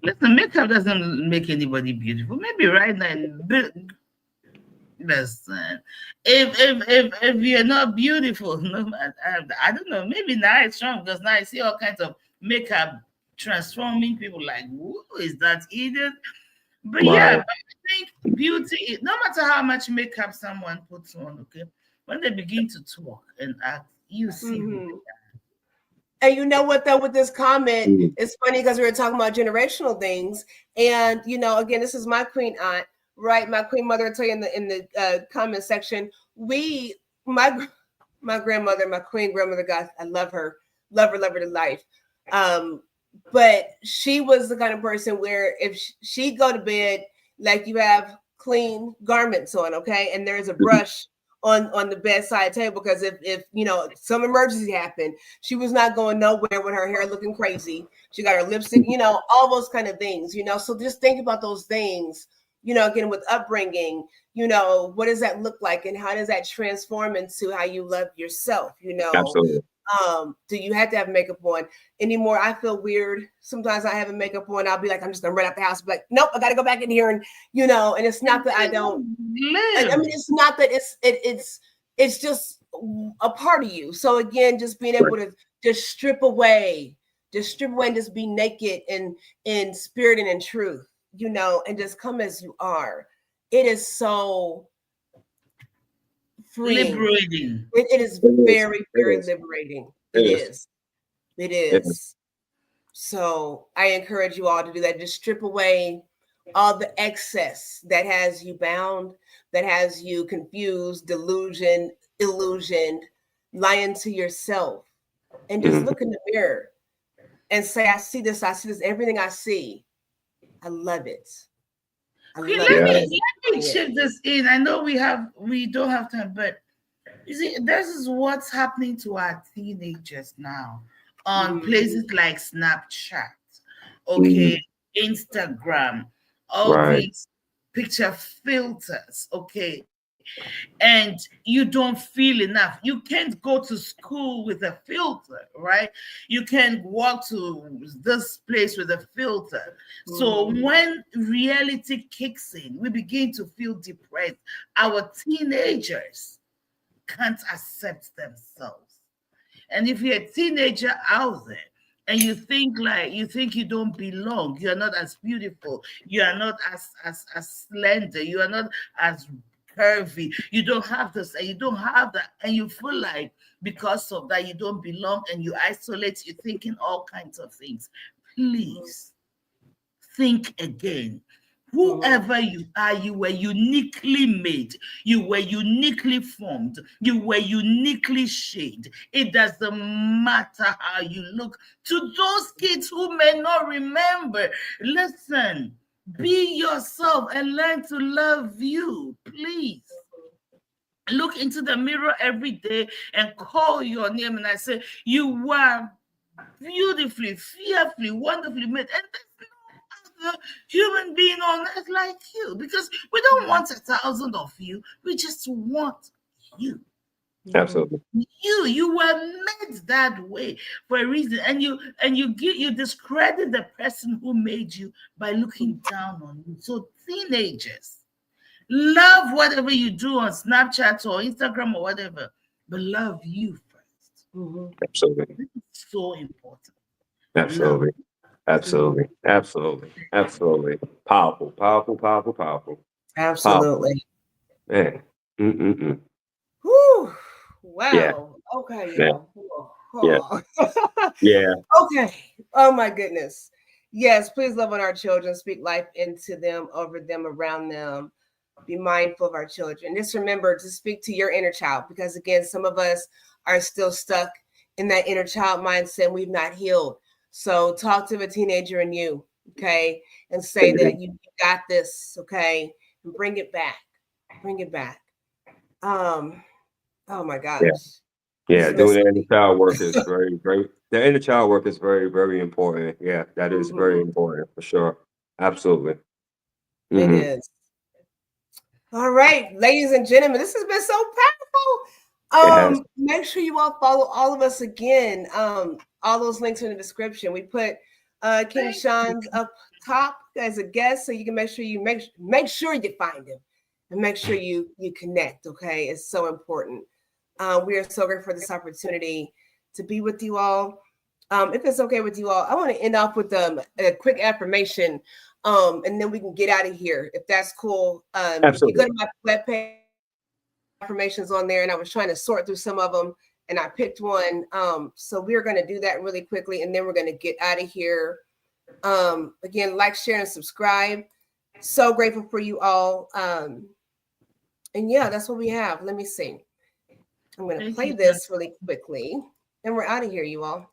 listen, makeup doesn't make anybody beautiful. Maybe right now, listen, if you're not beautiful, no, I don't know. Maybe now it's strong because now I see all kinds of makeup transforming people. Like, who is that Edith? But yeah, Right. but I think beauty, no matter how much makeup someone puts on, okay, when they begin to talk and act, you see who Mm-hmm. And you know what, though, with this comment, Mm. it's funny because we were talking about generational things. And, again, this is my queen aunt, right? My queen mother will tell you in the comment section. My grandmother, my queen grandmother, God, I love her to life. But she was the kind of person where if she'd go to bed, like you have clean garments on, okay, and there's a brush on the bedside table because if some emergency happened, she was not going nowhere with her hair looking crazy. She got her lipstick, all those kind of things, So just think about those things, again with upbringing, what does that look like and how does that transform into how you love yourself, Absolutely. Do you have to have makeup on anymore? I feel weird. Sometimes I have a makeup on. I'll be like, I'm just gonna run out the house. Be like, nope, I gotta go back in here and and it's not that I don't. I mean, it's not that it's just a part of you. So again, just being able to just strip away and just be naked in spirit and in truth, and just come as you are. It is so freeing. liberating. It is It is. very, It very is. liberating. It It is. is. It It is. is. So I encourage you all to do that. Just strip away all the excess that has you bound, that has you confused, delusion, illusioned, lying to yourself, and just Mhm. look in the mirror and say, I see this, everything I see. I love it. I Okay, love it. Yeah. let me chip this in. I know we don't have time, but you see, this is what's happening to our teenagers now on places like Snapchat, okay, Mm. Instagram, all Right. these picture filters, okay, and you don't feel enough. You can't go to school with a filter, right? You can't walk to this place with a filter. So when reality kicks in, we begin to feel depressed. Our teenagers can't accept themselves. And if you're a teenager out there and you think you don't belong, you're not as beautiful, you are not as slender, you are not as curvy, you don't have this and you don't have that, and you feel like because of that you don't belong and you isolate, you're thinking all kinds of things. Please think again. Whoever you are, you were uniquely made. You were uniquely formed. You were uniquely shaped. It doesn't matter how you look. To those kids who may not remember, listen, be yourself and learn to love you, please. Look into the mirror every day and call your name. And I say, you were beautifully, fearfully, wonderfully made. And there's no other human being on earth like you, because we don't want 1,000 of you. We just want you. Absolutely. You were made that way for a reason, and you discredit the person who made you by looking down on you. So teenagers, love whatever you do on Snapchat or Instagram or whatever, but love you first. Absolutely. This is so important. Absolutely. Absolutely. Absolutely. Absolutely. Powerful. Powerful. Powerful. Powerful. Absolutely. Man. Mm-mm-mm. Whew. Yeah. Wow. Okay, Yeah. y'all. Yeah. Yeah. Okay. Oh my goodness. Yes, please love on our children, speak life into them, over them, around them. Be mindful of our children. Just remember to speak to your inner child, because again, some of us are still stuck in that inner child mindset. We've not healed. So talk to a teenager in you, okay, and say that you got this, okay, and bring it back. Bring it back. Oh my gosh. Yeah. Yeah. It's Doing the missing inner child work is very, very, the inner child work is very, very important. Yeah. That is very important for sure. Absolutely. It is. All right, ladies and gentlemen, this has been so powerful. Make sure you all follow all of us again. All those links in the description. We put King Shawn's up top as a guest, so you can make sure you find him and make sure you connect. Okay, it's so important. We are so grateful for this opportunity to be with you all. If it's okay with you all, I want to end off with a quick affirmation, and then we can get out of here if that's cool. If you go to my webpage, affirmations on there, and I was trying to sort through some of them, and I picked one. So we're going to do that really quickly, and then we're going to get out of here. Again, like, share, and subscribe. So grateful for you all. And yeah, that's what we have. Let me see. I'm going to play this really quickly, and we're out of here, you all.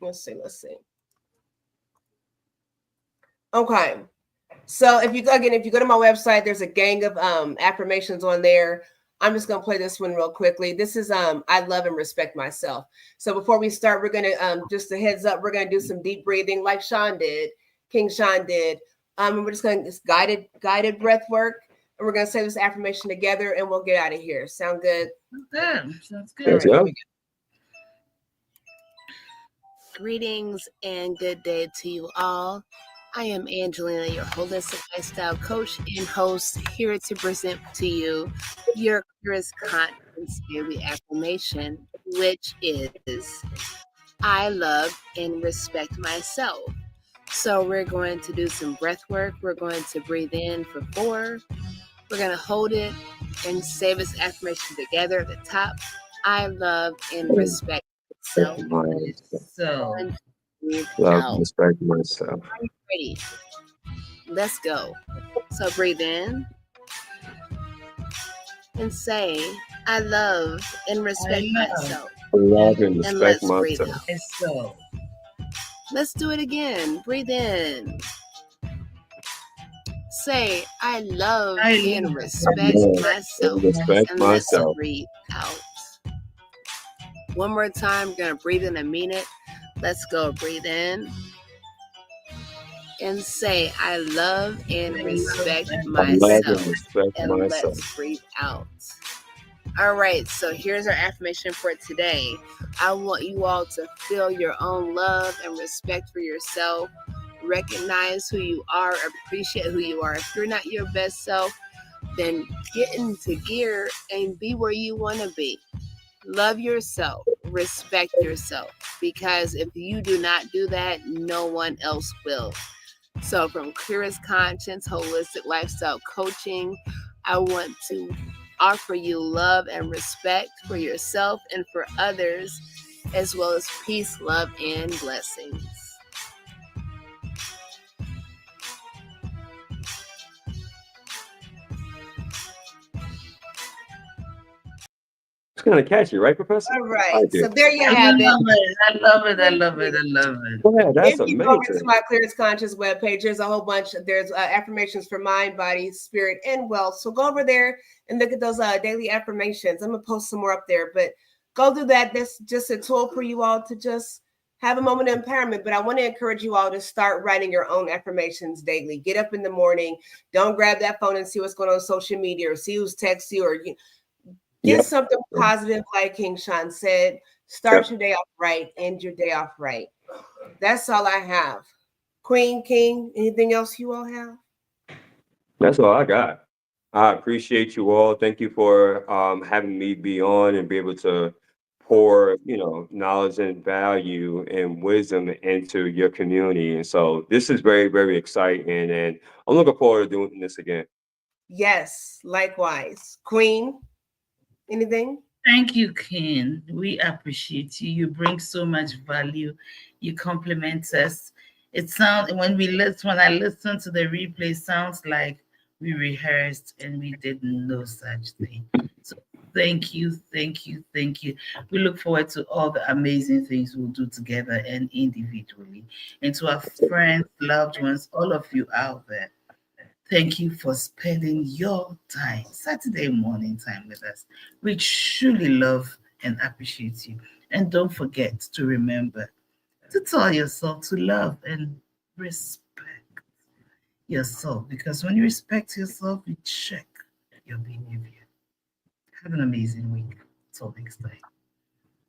Let's see. Okay. So if you go to my website, there's a gang of affirmations on there. I'm just gonna play this one real quickly. This is I love and respect myself. So before we start, we're gonna just a heads up, we're gonna do some deep breathing like Shawn did, King Shawn did. And we're just gonna guided breath work, and we're gonna say this affirmation together, and we'll get out of here. Sound good? Sounds good. All right, greetings and good day to you all. I am Angelina, your holistic lifestyle coach and host, here to present to you your Clearest Conscious daily affirmation, which is I love and respect myself. So we're going to do some breath work. We're going to breathe in for 4. We're going to hold it and say this affirmation together at the top. I love and respect myself. So love and respect myself. Are you ready? Let's go. So breathe in and say, I love and respect myself. Love and respect let's myself. Breathe out. Let's do it again. Breathe in. Say, I love and respect myself. Let's breathe out. One more time. We're going to breathe in and mean it. Let's go. Breathe in. And say, I love and respect myself. Let's breathe out. All right, so here's our affirmation for today. I want you all to feel your own love and respect for yourself. Recognize who you are, appreciate who you are. If you're not your best self, then get into gear and be where you want to be. Love yourself, respect yourself, because if you do not do that, no one else will. So from Clearest Conscious Holistic Lifestyle Coaching, I want to offer you love and respect for yourself and for others, as well as peace, love, and blessings. It's kind of catchy, right, Professor? All right, so there you have it. I love it. Yeah, that's if you go over amazing. to my Clearest Conscious webpage, there's a whole bunch. There's affirmations for mind, body, spirit, and wealth. So go over there and look at those daily affirmations. I'm gonna post some more up there, but go do that. That's just a tool for you all to just have a moment of empowerment. But I want to encourage you all to start writing your own affirmations daily. Get up in the morning. Don't grab that phone and see what's going on social media or see who's texting you, or Get Yep. something positive, like King Shawn said. Start your day off right, end your day off right. That's all I have. Queen, King, anything else you all have? That's all I got. I appreciate you all. Thank you for having me be on and be able to pour, knowledge and value and wisdom into your community. And so this is very, very exciting. And I'm looking forward to doing this again. Yes, likewise. Queen, anything? Thank you, Ken. We appreciate you. You bring so much value. You compliment us. It sounds when I listen to the replay, sounds like we rehearsed and we did no such thing. So thank you, thank you, thank you. We look forward to all the amazing things we'll do together and individually. And to our friends, loved ones, all of you out there. Thank you for spending your time, Saturday morning time with us. We truly love and appreciate you. And don't forget to remember to tell yourself to love and respect yourself. Because when you respect yourself, you check your behavior. Have an amazing week. Till next time.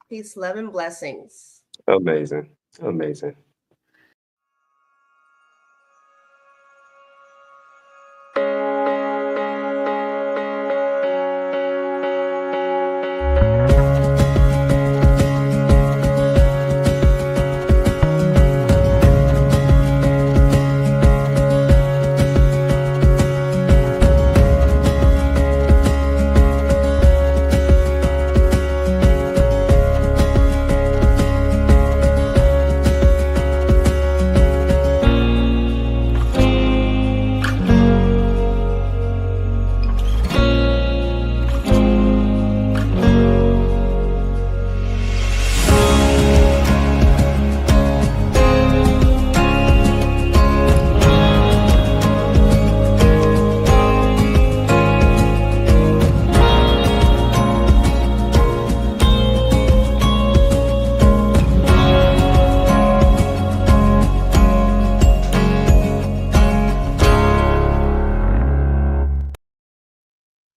Peace, love, and blessings. Amazing. Amazing.